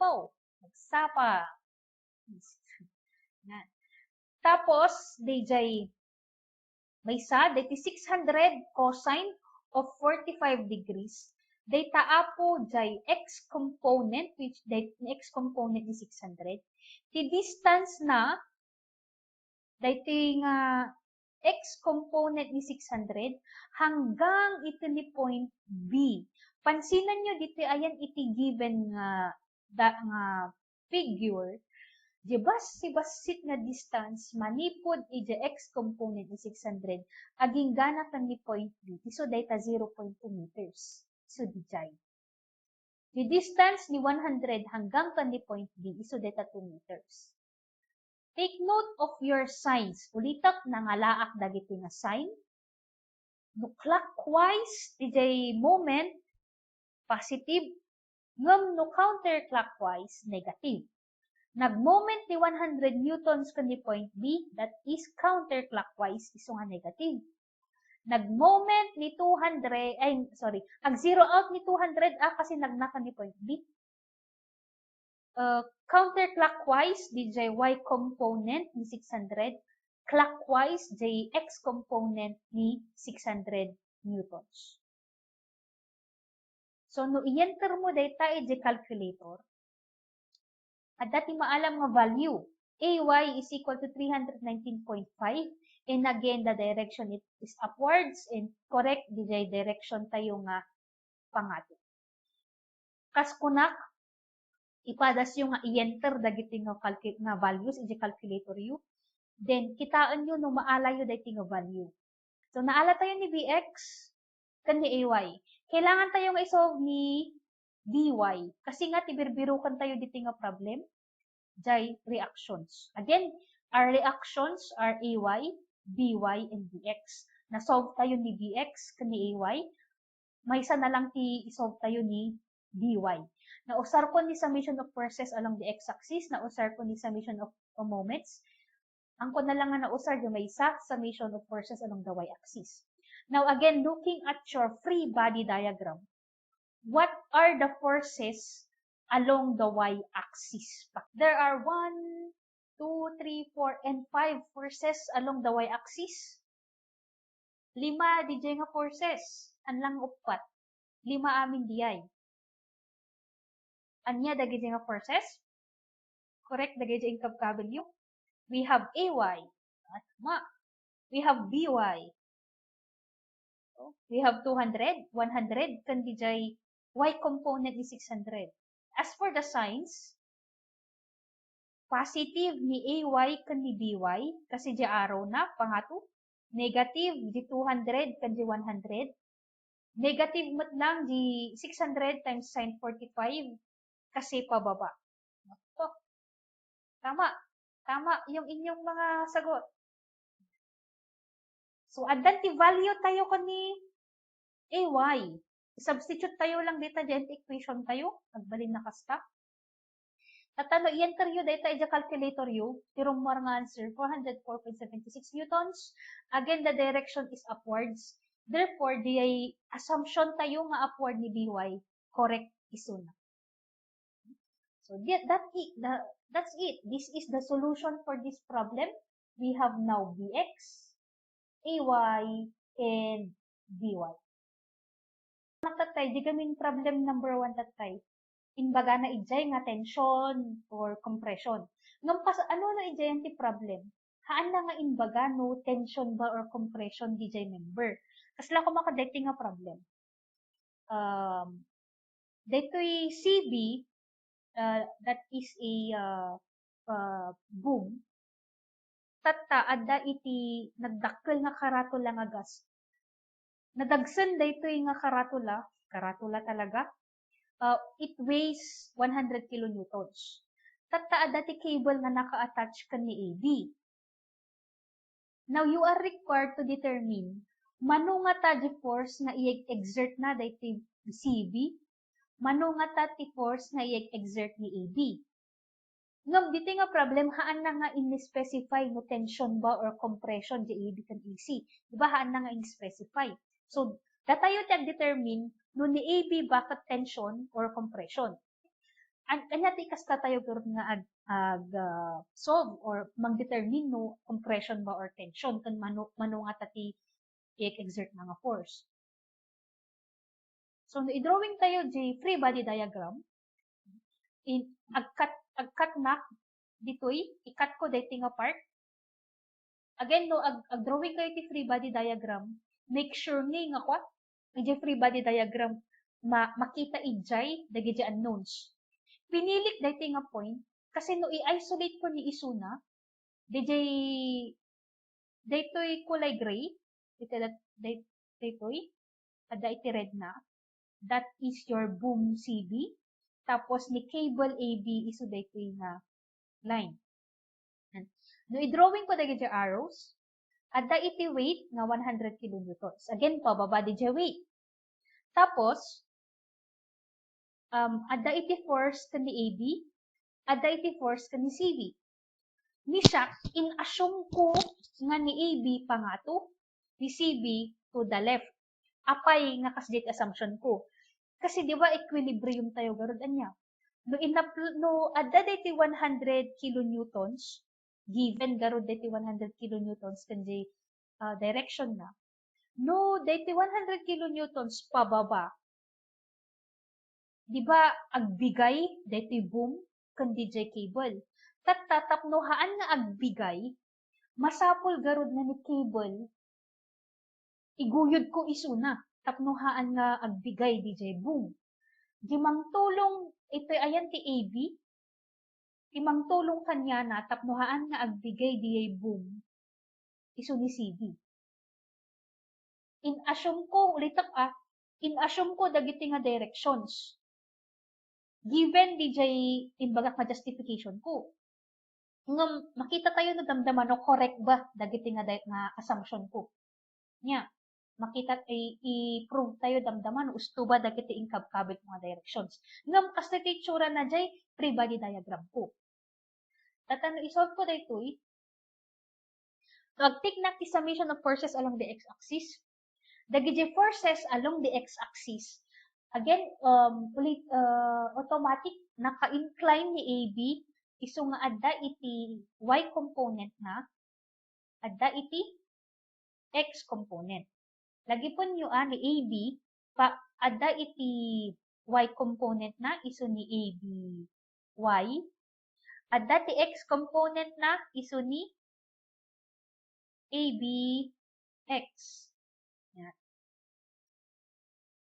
Po, nagsapa. Tapos, DJ, may sa, that is 600 cosine of 45 degrees. Data apo jay x component, which the x component is 600. The distance na, dating x component ni 600 hanggang ito ni point B. Pansinan nyo dito ayan iti given nga figure. Di si basit nga distance manipod iti x component ni 600 aging gana kan ni point B. So data 0.2 meters. So dijay. The distance ni 100 hanggang kan ni point B. So data 2 meters. Take note of your signs. Ulitak nangalaak dagiti nga sign. No clockwise, DJ moment, positive. Ngam no counterclockwise, negative. Nag-moment ni 100 newtons kan ni point B, that is counterclockwise, iso nga negative. Nag-moment ni 200, ag-zero out ni 200, kasi nagnakan ni point B. Counterclockwise, DJ y component ni 600, clockwise, j x component ni 600 newtons. So, no i-enter mo data j calculator, at dati maalam nga value, ay is equal to 319.5, and again, the direction is upwards, and correct, DJ direction tayo nga pangato. Kas kunak, ipadas yung nga i-enter dagiti nga values iti calculator yu. Then kitaan nyo no maala yu dagiti nga value. So naala tayo ni Bx kan ni Ay. Kailangan tayo nga isolve ni Dy. Kasi nga tibirbirukan tayo diti nga problem. Jay reactions. Again, our reactions are Ay, By, and Bx. Na-solve tayo ni Bx kan ni Ay. May isa na lang i-solve tayo ni Dy. Nausar ko ni summation of forces along the x-axis, nausar ko ni summation of moments. Ang ko na lang nga nausar yung may isa, summation of forces along the y-axis. Now again, looking at your free body diagram, what are the forces along the y-axis? There are 1, 2, 3, 4, and 5 forces along the y-axis. 5 DJ nga forces, anlang upat. 5 amin diyay. Anya dagiti nga forces? Correct, dagiti ang kabkabilyo. We have Ay. Tama. We have By. We have 200. 100 kan dijay y component ni 600. As for the signs, positive ni Ay kan ni By, kasi di arrow na, pangato. Negative di 200 kan di 100. Negative mat lang di 600 times sin 45, kasi pababa. Ito. Tama. Tama yung inyong mga sagot. So, adanti value tayo ko ni Ay. Substitute tayo lang dito dyan, equation tayo. Nagbalin na kasta. Tatano, i-enter yun dito, calculator yun. Tirong mo nga answer, 404.76 newtons. Again, the direction is upwards. Therefore, the assumption tayo nga upward ni By, correct iso na. So, that's it. This is the solution for this problem. We have now Bx, Ay, and By. Tatay, di gamin problem number 1 tatay. Inbaga na ijay nga tension or compression. Ngam ano na ijay ang problem? Haan na nga inbaga no tension ba or compression dijay member. Kasla ko makadating nga problem. Dito'y CB, that is a boom. Tata, adda iti nagdakkel nga karatula nga gas. Nadagsan dito'y nga karatula talaga. It weighs 100 kilonewtons. Tata, adda ti cable nga naka-attach kan ni AB. Now, you are required to determine mano nga ta di force nga i-exert na dito'y CB, mano nga ta ti force nga i-exert ni AB. Ngam, dito nga problem, haan na nga in-specify no tension ba or compression di AB kan AC. Diba, haan na nga in-specify. So, datayo tag determine no ni AB bakit tension or compression. Ang kanya ti kasta tayo garo nga solve or mag-determine no compression ba or tension kan mano nga tati i-exert nga force. So no i-drawing tayo di free body diagram in agkat na ditoy ikat ko dito nga part. Again no ag-drawing kayo ti free body diagram, make sure ni nga kwa di free body diagram makita ijay dagiti unknowns. Pinilik dito nga point kasi no i-isolate ko ni isuna daytoy kulay gray daytoy ada iti red na that is your boom CB tapos ni cable AB iso daytoy nga line. No i-drawing ko dagiti arrows ada iti weight nga 100 kilonewtons. Again pababa di weight. Tapos ada iti force kan ni AB, ada iti force kan ni CB. Ni siya, in-assume ko nga ni AB pa nga to, ni CB to the left. Apay nga kasdit assumption ko. Kasi di ba equilibrium tayo garod anya. No ada diti 100 kilonewtons, given garod diti 100 kilonewtons kanji direction na. No diti 100 kilonewtons pababa. Di ba agbigay diti boom kan DJ cable. Tatapnohaan nga agbigay, masapol garod na ni cable, iguyod ko isuna, tapnohaan nga agbigay DJ boom. Dimang tulong, ito ayan ti AB, dimang tulong kanya na, tapnohaan nga agbigay DJ boom, iso ni CB. In-assume ko, in-assume ko dagiti nga directions. Given DJ, imbaga ka justification ko. Nga makita tayo na damdaman no correct ba dagiti nga assumption ko. Nya, makita i-prove tayo damdaman gusto ba dagiti ingkabkabit mga directions. Ngam kasi tsura na jay free body diagram ko. Tatano isolve ko daytoy. Mag-take na ti summation of forces along the x-axis. Dagiti forces along the x-axis. Again, automatic naka-incline ni AB iso nga adda iti y component na, adda iti x component. Lagi po nyo ni AB, adda iti y component na, iso ni AB y. Adda ti x component na, iso ni AB x. Yan.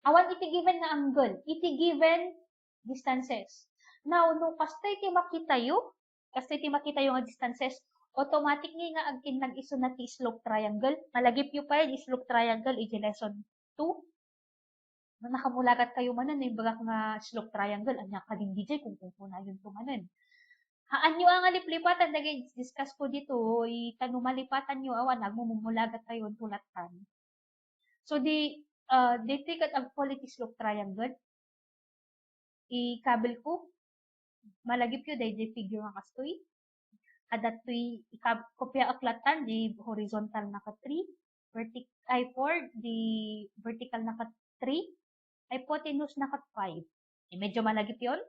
Awan iti given nga angle, iti given distances. Now, no kastay ti makita yo nga distances, automatic nga agkin nag-iso na ti slope triangle. Malagip yo pa yung slope triangle, iti lesson 2. Nakamulagat kayo manan, baga nga slope triangle, anya ka din DJ kung na yun tumanan. Haan nyo ang aliplipatan, discuss ko dito, tanumalipatan nyo, awan, nagmumulagat kayo ang tulatan. So, dito kat ang quality slope triangle, i-kabel ko, malagip yun, dahil figure nga kastoy. Adat to'y kopya aklatan, di horizontal na ka 3, 4, di vertical na ka 3, hypotenuse na ka 5. Medyo malagip yun.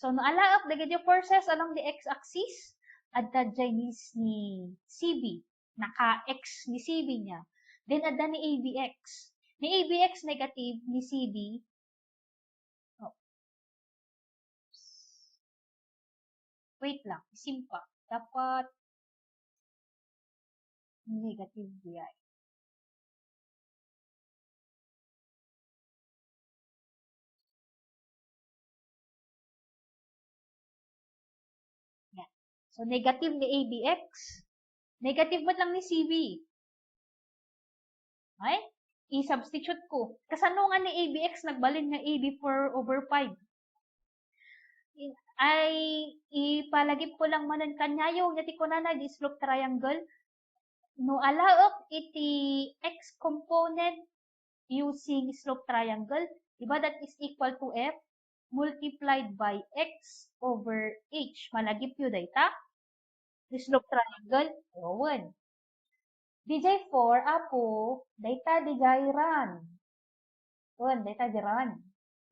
So, naalaap, dagad yung forces along the x-axis, adda Chinese ni CB, naka-x ni CB niya. Then, adda ni ABX. Ni ABX negative, ni CB, wait lang, simpa. Dapat negative BI. Yan. So, negative ni ABX. Negative man lang ni CB. Okay? I-substitute ko. Kasano nga ni ABX, nagbalin nga AB 4/5. Ay ipalagip ko lang manan kanyayo ngati ko na di slope triangle no alaop iti x component using slope triangle, diba that is equal to f multiplied by x over h. Malagip yun dayta the slope triangle 1. DJ 4 apo dayta DJ run 1, data diran.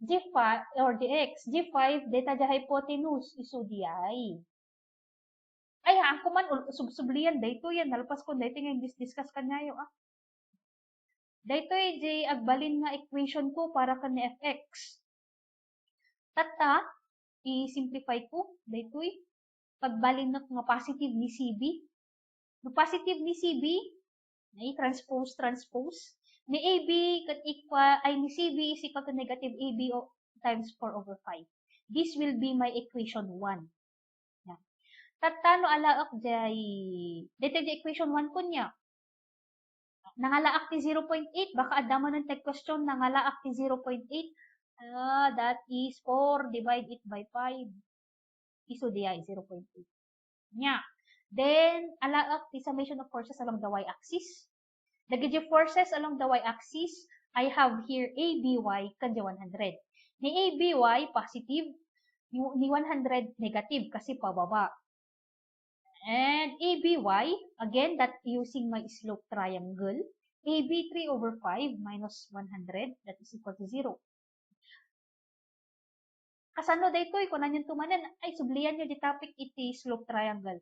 G5 or Gx, G5, data di hypotenuse, iso di ay. Ay, ako man, subsublian, dito yan, nalpas ko, dito nga discuss kanyayo, ah. Dito di agbalin nga equation ko para ka ni fx. Tata, i-simplify ko, dito pagbalin na nga positive ni CB. No positive ni CB, na transpose. Ni AB kat equal, ay ni CB is equal to negative AB times 4 over 5. This will be my equation 1. Yeah. Tatano alaak jay, dito di equation 1 ko niya. Nangalaak ti 0.8, baka adama ng tag question, nangalaak ti 0.8. That is 4 divide it by 5. Iso di ay 0.8. Nya. Then, alaak the summation of forces along the y-axis. The forces along the y-axis, I have here ABY kanya 100. Ni ABY, positive. Ni 100, negative kasi pababa. And ABY, again, that using my slope triangle. AB 3 over 5 minus 100, that is equal to 0. Kasano daytoy, kung nanyan tumanan, ay sublian nyo di topic iti slope triangle.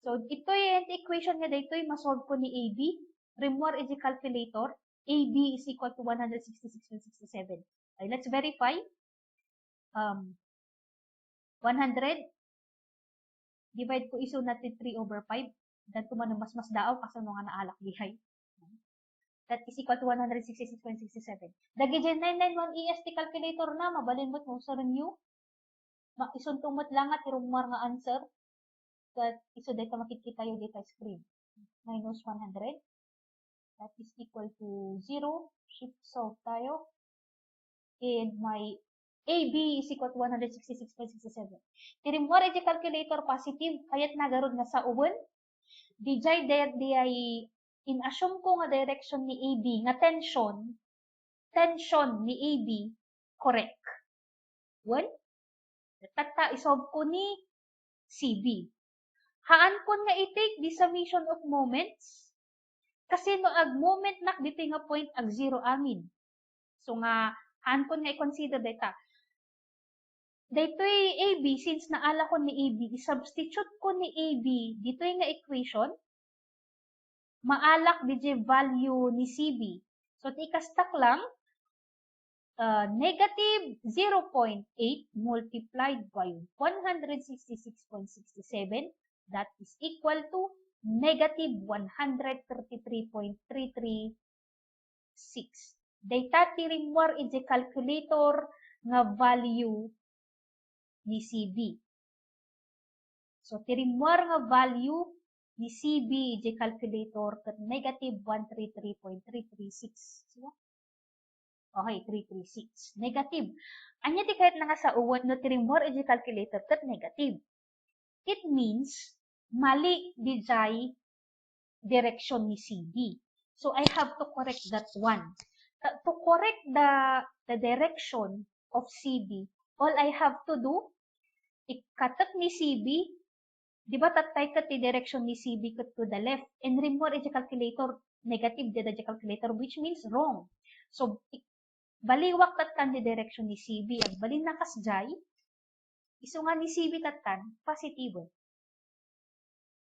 So, ito yung equation nga dito, masolve ko ni AB. Remove is calculator. AB is equal to 166.67. Okay, let's verify. 100 divide ko iso natin 3 over 5. Dan ko man mas daaw kasi nga naalak dihay. That is equal to 166.67. Dagi dyan 991 EST calculator na, mabalin mo't mo sa renew. Isuntumot lang at irumar nga answer. That iso dito makikita yung data screen. Minus 100. That is equal to 0. Shift solve tayo. And my AB is equal to 166.67. Tirim mo rin calculator positive, kaya't nagarod na sa uwan. Dijay di ay in-assume ko nga direction ni AB, nga tension ni AB, correct. 1. Tata, isolve ko ni CB. Haan ko nga i-take the summation of moments, kasi no ag moment nak dito nga point ag 0 amin. So nga, haan ko nga i-consider data. Dito AB, since naala ko ni AB, i-substitute ko ni AB, dito nga equation, maalak di value ni CB. So, ikastak lang, negative 0.8 multiplied by 166.67, that is equal to negative 133.336. Data tirimwar iti calculator nga value ni CB. So, tirimwar nga value ni CB iti calculator kat negative 133.336. Okay, 336. Negative. Anya ti kahit nga sa uwan no tirimwar iti calculator kat negative. It means mali di jay direction ni CB. So, I have to correct that one. To correct the direction of CB, all I have to do, ikatat ni CB, di ba tatay kat the direction ni CB kat to the left, and remove iti calculator, negative di the calculator, which means wrong. So, baliwak tatan the direction ni CB, ang balin na kasjay, iso nga ni CB tatan, positibo.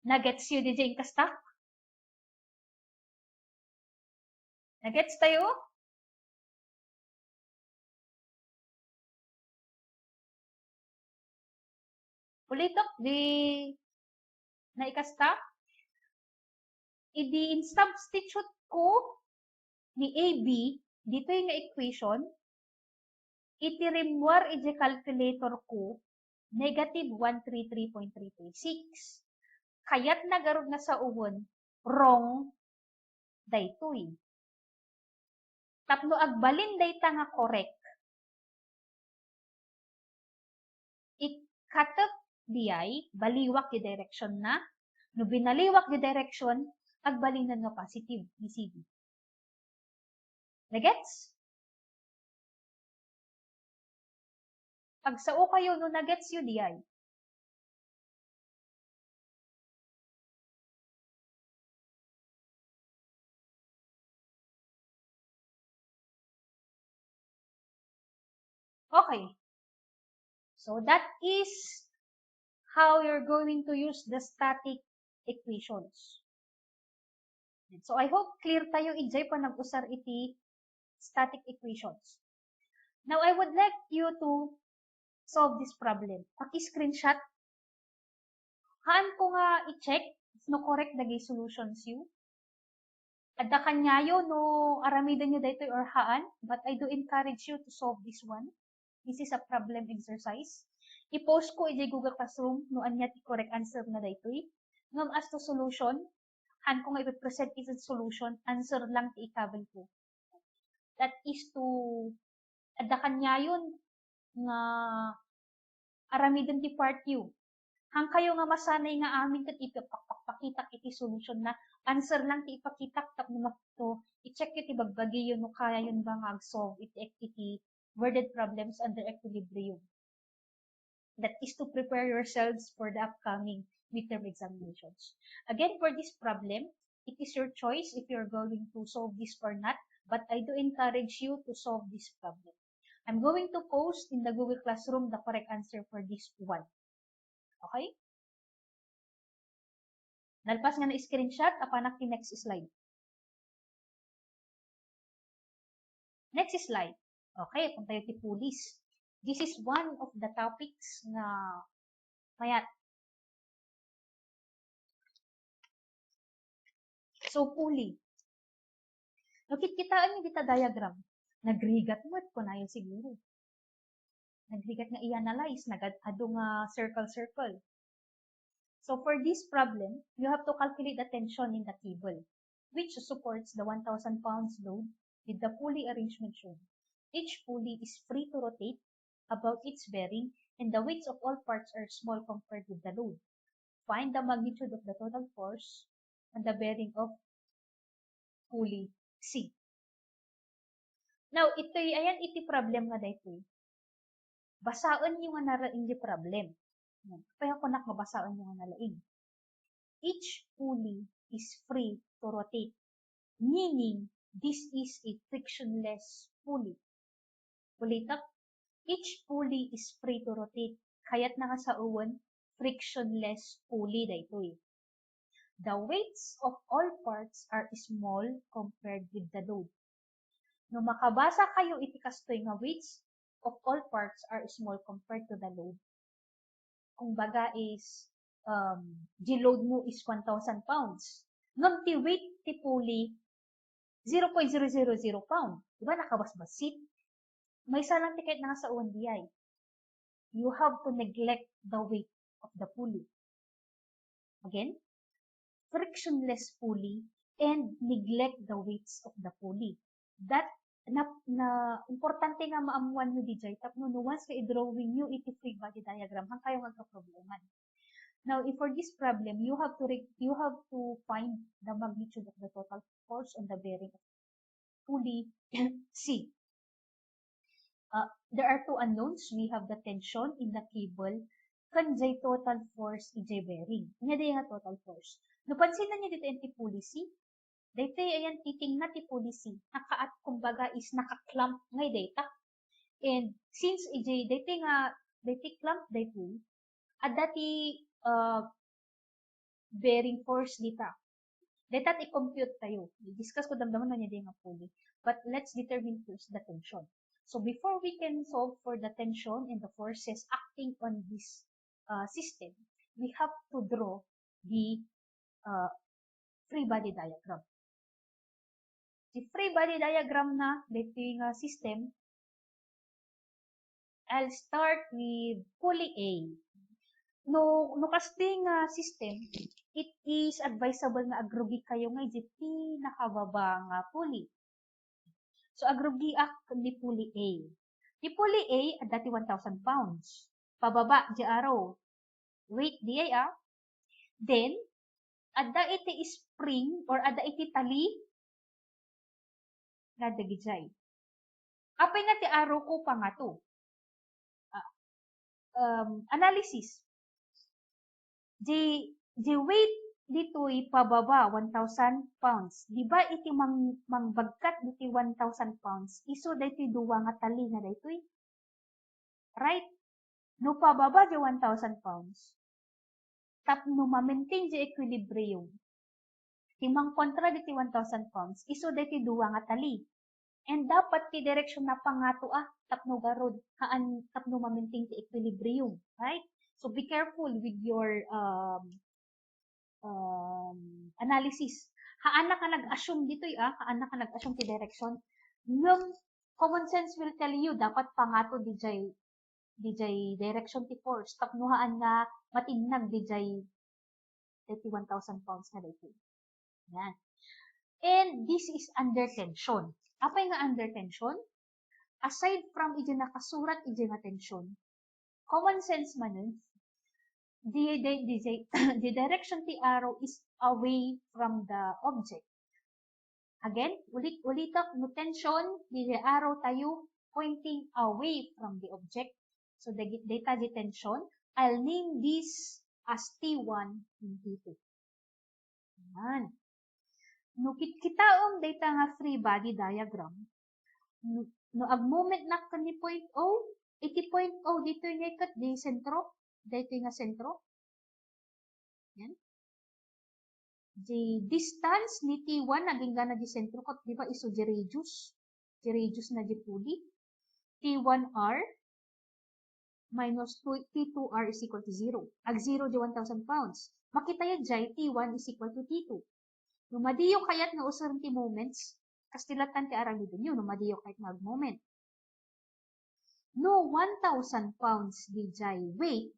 Nagets yun di dyan kastak? Nagets tayo? Ulitok, di naikasta? I-substitute ko ni AB, dito yung equation, itirimwar iti calculator ko, negative 133.336. Kaya't nagarod na sa uwan, wrong, daytoy. Tapno agbalin dayta nga correct. Ikatap diay, baliwak di direction na, no binaliwak di direction, agbalinan nga positive ni CB. Nagets? Pag sao kayo no nagets yun diay. Okay. So that is how you're going to use the static equations. So I hope clear tayo ijay pa nag-usar iti static equations. Now I would like you to solve this problem. Paki-screenshot. Haan ko nga i-check no correct dagay solutions you. Adda kanyayo no aramidan nyo dito or haan, but I do encourage you to solve this one. This is a problem exercise. I-post ko ijay Google Classroom no anya ti correct answer na dito. Ngam as to solution, han ko nga ipipresent is a solution, answer lang ti ikabel ko. That is to, adda kanyayon nga aramidan ti part you. Hang kayo nga masanay nga amin kat ipapakita iti solution na answer lang ti ipakitak tap na to i-check iti bagbagi yun no kaya yun ba nga solve iti worded problems under equilibrium. That is to prepare yourselves for the upcoming midterm examinations. Again, for this problem, it is your choice if you're going to solve this or not, but I do encourage you to solve this problem. I'm going to post in the Google Classroom the correct answer for this one. Okay? Nalpas nga na screenshot, apanak ti next slide. Next slide. Okay, kung tayo ti police. This is one of the topics na mayat. So, puli. Nakitkitaan niyo dita diagram. Nagrigat mo ko na yun siguro. Nagrigat nga i-analyze, nagado nga circle-circle. So for this problem, you have to calculate the tension in the cable, which supports the 1,000 pounds load with the pulley arrangement shown. Each pulley is free to rotate about its bearing, and the weights of all parts are small compared with the load. Find the magnitude of the total force on the bearing of pulley C. Now, ayan iti problem nga dito. Basaan yung nga naraing di problem. Kaya ko nakabasaan yung nga nalaing. Each pulley is free to rotate, meaning this is a frictionless pulley. Ulitak, each pulley is free to rotate, kaya't nga sa uwan, frictionless pulley daytoy. The weights of all parts are small compared with the load. No makabasa kayo iti kastoy nga weights of all parts are small compared to the load. Kung baga is the load mo is 1,000 pounds. Ngam ti weight ti pulley 0.000 pound. Diba nakabasbasit? May salang tiket na sa UNDI. You have to neglect the weight of the pulley. Again, frictionless pulley and neglect the weights of the pulley. That na importante nga maamuan nyo DJ tapno no once ka i-drawing nyo iti free body diagram hang kayo magka-probleman. Now, if for this problem, you have to find the magnitude of the total force on the bearing of pulley C. There are two unknowns. We have the tension in the cable kanjay total force ijay bearing. Nga day nga total force. Napansin na niyo dito yung pulley C. Dito ayan titing na ti pulley C. Nakaat kumbaga is naka-clamp ngay data. And since ijay dito nga dito clamp dito at dati bearing force dita. Dito i-compute tayo. I-discuss ko damdaman na niya nga pulley. But let's determine first the tension. So before we can solve for the tension and the forces acting on this system, we have to draw the free body diagram. The free body diagram na dito yung system, I'll start with pulley A. No kasting system, it is advisable na agrugi kayo nga di pinakababa nga pulley. So agrugi ni pulley A. Di pulley A at dati 1,000 pounds. Pababa di araw. Weight di ay Then, adda iti spring or adda iti tali nga dagijay. Apay nga ti araw ko pa nga to. Analysis. The weight dito'y pababa 1,000 pounds. Di ba iti mangbagkat diti 1,000 pounds? Iso dito'y duwa nga tali nga dito'y. Right? No pababa di 1,000 pounds. Tapno ma-maintain di equilibrium. Timang kontra diti 1,000 pounds, iso diti duwa nga tali. And dapat ti direksyon na pangato tapno garod, haan tapno ma-maintain ti equilibrium. Right? So be careful with your analysis. Haan na ka nag-assume dito haan na ka nag-assume ti direksyon. Yung common sense will tell you, dapat pangato DJ direction ti force. Tapnuhaan nga matinag DJ 1,000 pounds na dito. Yan. And this is under tension. Apay nga under tension? Aside from iti nakasurat iti nga tension, common sense man nun, the direction ti arrow is away from the object. Again, ulit-ulitak no tension, the arrow tayo pointing away from the object. So the data the tension, I'll name this as T1 and T2. Yan. No kitaong data nga free body diagram, no ag moment na kani point O, iti point O dito nga ikat di sentro, dito nga sentro. Yan. The distance ni T1 naging gana di sentro kat di ba iso di radius na di puli. T1R minus T2R is equal to 0. Ag 0 di 1,000 pounds. Makita yan jay T1 is equal to T2. Numadiyo kayat na usaran ti moments, kastilatan ti arang dito nyo, numadiyo kayat na moment. No 1,000 pounds di jay weight,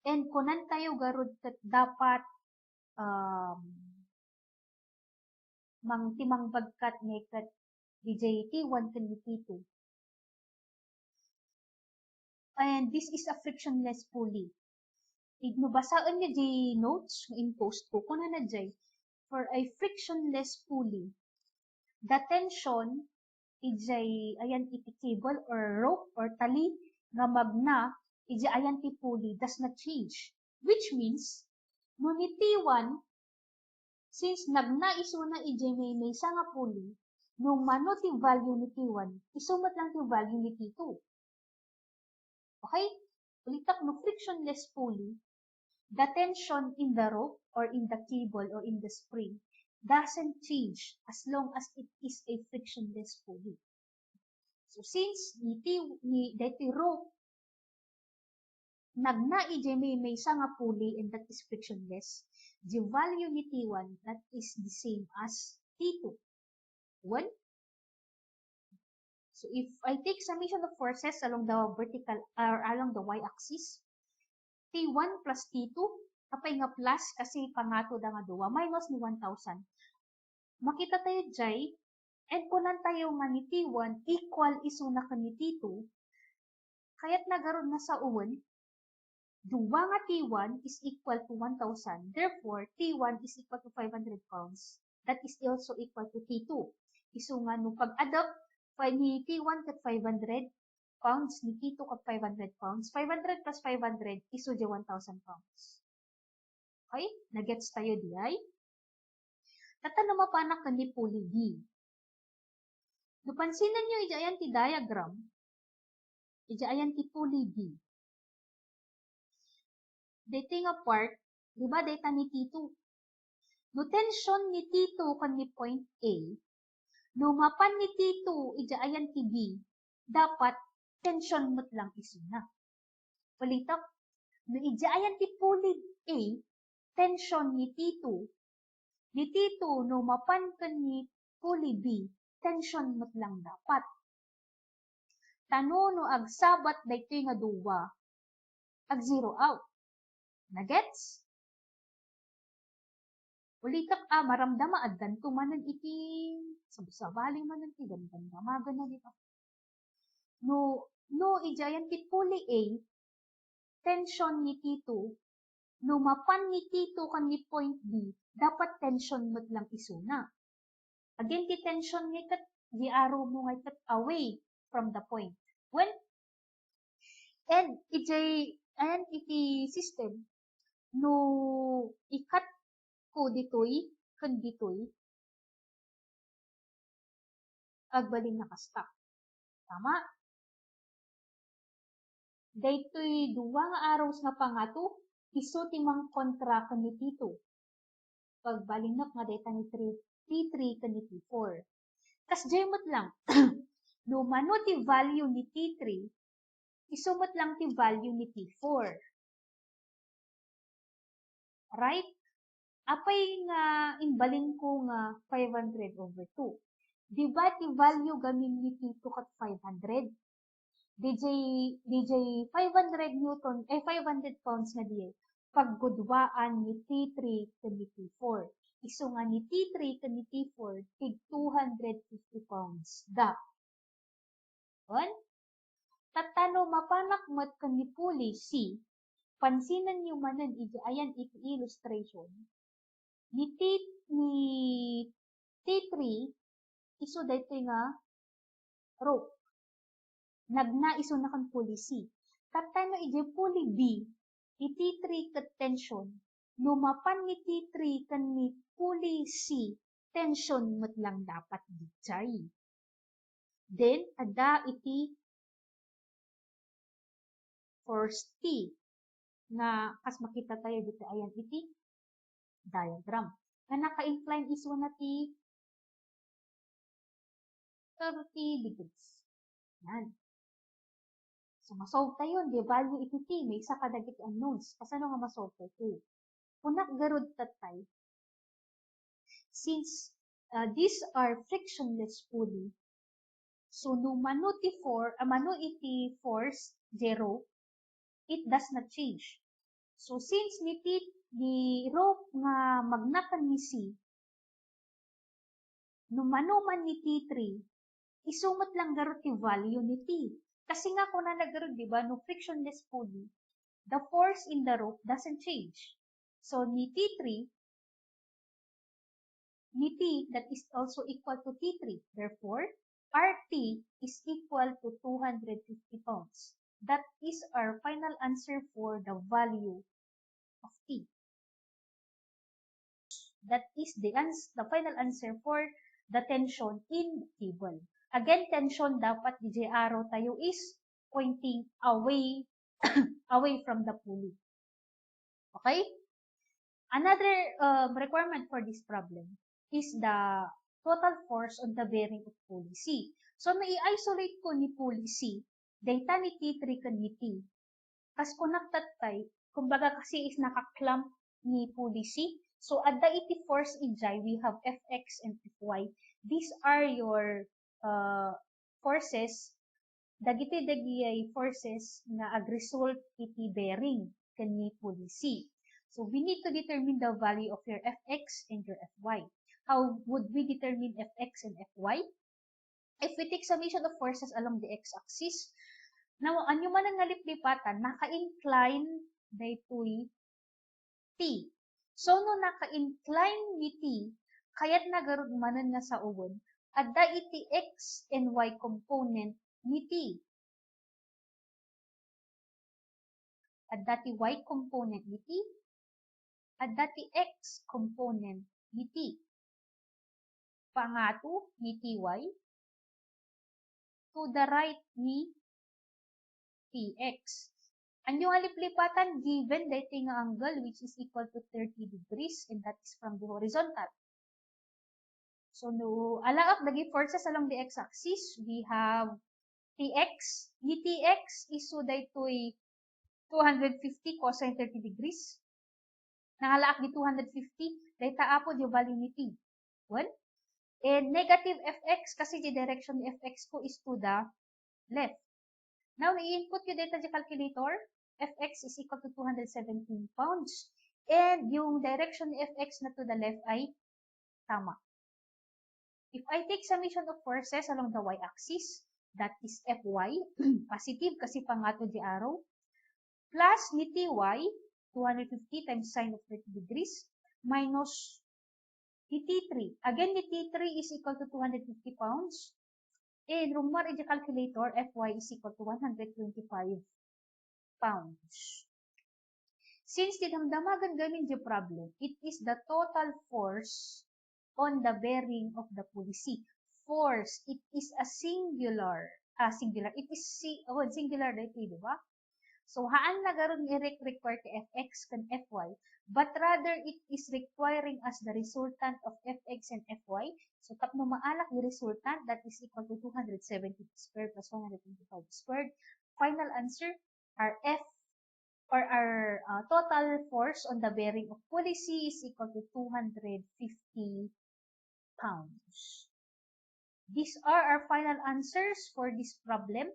and kunan tayo garod kat dapat mang timang bagkat nekat DJ T1 kan T2. And this is a frictionless pulley. Ignubasaan niya di notes in post ko kuna na jay. For a frictionless pulley, the tension ijay ayan iti cable or rope or tali nga magna ijay ayan ti pulley does not change. Which means, no ni T1, since nagna-iso na ijay may sa nga pulley, no mano ti value ni T1, isumat lang ti value ni T2. Okay? Ulitak no frictionless pulley, the tension in the rope or in the cable or in the spring doesn't change as long as it is a frictionless pulley. So since dati rope nagna ijay may sa nga pulley and that is frictionless, the value ni T1 that is the same as T2. 1. So if I take summation of forces along the vertical or along the y-axis, T1 plus T2, kapay nga plus kasi pangato da nga duwa, minus ni 1,000. Makita tayo jay, and kunan tayo nga ni T1 equal iso na ka ni T2, kaya't nagaroon na sa uwan, duwa nga T1 is equal to 1,000. Therefore, T1 is equal to 500 pounds. That is also equal to T2. Iso nga nung pag-adopt, ni T1 kat 500 pounds, ni T2 kat 500 pounds. 500 plus 500 iso di 1,000 pounds. Okay? Nagets tayo di ay? Tatano mapanak ka ni pulley B. Napansinan nyo ijayan ti diagram, ijayan ti pulley B. Dito nga part, di ba data ni T2? No tension ni T2 kan ni point A, no mapan ni T2 ijayan ti B, dapat tension mo't lang iso na. Palitak, no ijayan ti pulley A, tension ni T2 no mapan kan ni pulley B, tension mo't lang dapat. Tano no agsabat dito nga duwa, ag zero out. Nagets? Ulitak maramdama at ganto manan iti sabali manan iti ganda na di ba? No ijayan ti pulley A, tension ni T2, no mapan ni T2 kan ni point B, dapat tension mo't lang iso na. Again, ti tension nga kat, di arrow mo nga kat away from the point. When, and ayan iti system, no ikat ko ditoy, kan ditoy, agbaling nakastop. Tama? Daytoy duwa nga araw nga pangato, isu timang kontra ken ni Tito. Pagbalinok nga dayta ni T3 ken ni T4. Kas jemot lang, no mano ti value ni T3, isumot lang ti value ni T4. Right? Apay nga imbalin ko nga 500 over 2. Diba ti value gamin ni T2 kat 500? DJ 500 Newton, 500 pounds na diye, paggudwaan ni T3 to ni T4. Iso nga ni T3 to ni T4, tig 250 pounds da. On? Tatano mapanakmat ka ni Puli C, pansinan nyo manan, ayan iti illustration, ni T3, iso dito nga rope. Nagnaiso na kan Puli C. Tatano iti Puli B, iti T3 kat tension, lumapan ni T3 kan ni Puli C, tension mat lang dapat ditay. Then, ada iti force T, na kas makita tayo dito, ayan iti diagram. Na naka-incline is 1 na ti 30 degrees. Yan. So, masolve tayo, di value iti T, may isa kadagit unknowns. Kasano nga masolve tayo? Punak garod tatay. Since these are frictionless pulley, so no mano iti force 0, it does not change. So since ni rope nga magnakan ni C, no mano man ni T3, isumot lang garot ti value ni T. Kasi nga kung nanagarod, di ba, no frictionless pulley, the force in the rope doesn't change. So ni T3, ni T, that is also equal to T3. Therefore, RT is equal to 250 pounds. That is our final answer for the value of T. That is the final answer for the tension in the cable. Again, tension dapat DJ arrow tayo is pointing away away from the pulley. Okay? Another requirement for this problem is the total force on the bearing of pulley C. So, mai-isolate ko ni pulley C, data ni T3 kan ni T. Kas connected kay, kumbaga kasi is naka-clamp ni pulley C. So, at the iti force ijay, we have Fx and Fy. These are your forces, dagiti forces na ag-result iti bearing kan ni pulley C. So, we need to determine the value of your Fx and your Fy. How would we determine Fx and Fy? If we take summation of forces along the x-axis, now, anyo man ang naliplipatan, naka-incline daytoy T. So, no naka-incline ni T, kaya't nagarod manan nga sa ugon, adda iti x and y component ni T. Adda ti y component ni T, adda ti x component ni T. Pangato ni Ty, to the right ni Tx. Anyo nga liplipatan given dating nga angle which is equal to 30 degrees and that is from the horizontal. So, no, alaak dagi forces along the x-axis, we have Tx. Ni Tx iso daytoy 250 cosine 30 degrees. Nangalaak di 250, dayta apo di value ni T. 1. And negative Fx, kasi the direction ni Fx ko is to the left. Now, i-input yung data sa calculator. Fx is equal to 217 pounds. And yung direction ni Fx na to the left ay tama. If I take summation of forces along the y-axis, that is Fy, positive kasi pangato di arrow, plus ni Ty, 250 times sine of 30 degrees, minus ni T3. Again, ni T3 is equal to 250 pounds. And rumar in the calculator, Fy is equal to 125 pounds. Since dinamdamagan gamin the problem, it is the total force on the bearing of the pulley C. Force, it is a singular. It is singular dito, di ba? So, haan na garon i-require ka fx kan fy, but rather it is requiring as the resultant of fx and fy. So, tapno maalak the resultant, that is equal to 270 squared plus 125 squared. Final answer, our F or our total force on the bearing of pulley C is equal to 250 pounds. These are our final answers for this problem.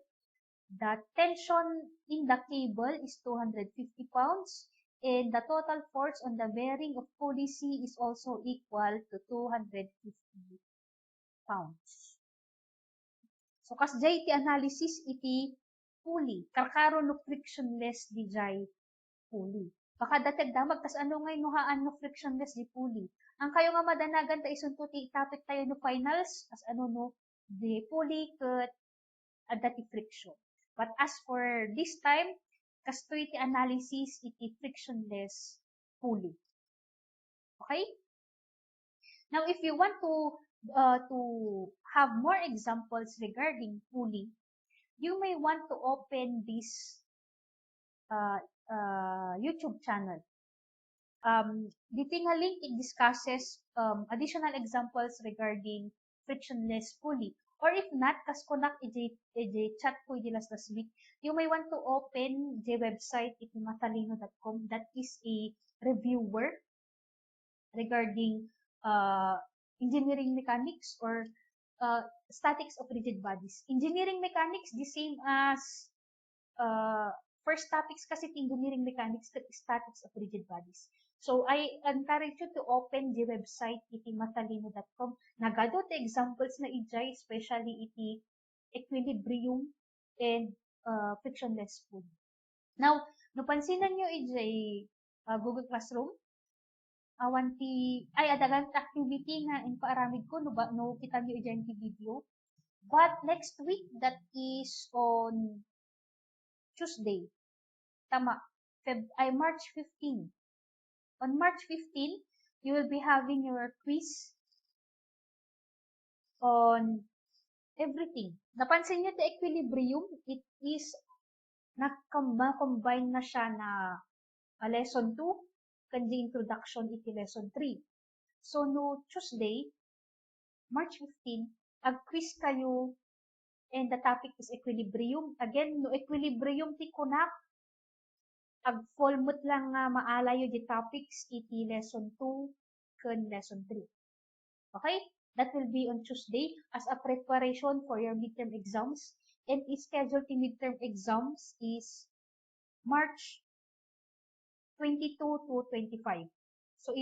The tension in the cable is 250 pounds and the total force on the bearing of pulley C is also equal to 250 pounds. So, kas JT analysis iti pulley. Karkaro no frictionless di jay pulley. Baka datag damag, tas ano ngay nuhaan no frictionless di pulley. Ang kayo nga madanagan ta isun ti topic tayo no finals, as ano no, di pulley ket adati friction. But as for this time, kastoy ti analysis iti frictionless pulley. Okay? Now, if you want to have more examples regarding pulley, you may want to open this YouTube channel. The link, it discusses additional examples regarding frictionless pulley. Or if not, kas konak ije chat ko iti last week, you may want to open the website iti matalino.com. That is a reviewer regarding engineering mechanics or statics of rigid bodies. Engineering mechanics, the same as first topics kasi engineering mechanics ket statics of rigid bodies. So, I encourage you to open the website iti matalino.com. Nagado ti examples na ijay, especially iti equilibrium and frictionless pulley. Now, napansinan nyo ijay Google Classroom, awan ti, ay adagan activity nga in paaramid ko, no kita nyo ijay ti video. But next week, that is on Tuesday, tama, March 15. On March 15, you will be having your quiz on everything. Napansin niyo the equilibrium, it is combine na siya na lesson 2 kandi introduction iti lesson 3. So, no Tuesday, March 15, ag-quiz kayo and the topic is equilibrium. Again, no equilibrium ti kunak, ag-folmot lang nga maalayo di topics iti lesson 2 ken lesson 3. Okay? That will be on Tuesday as a preparation for your midterm exams. And schedule ti midterm exams is March 22 to 25. So,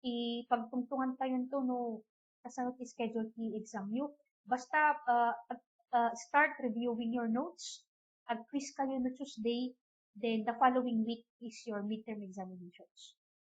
ipagtungtungan pa yun to no kasanot schedule ti exam nyo. Basta start reviewing your notes. Ag-quiz kayo no Tuesday. Then, the following week is your midterm examinations.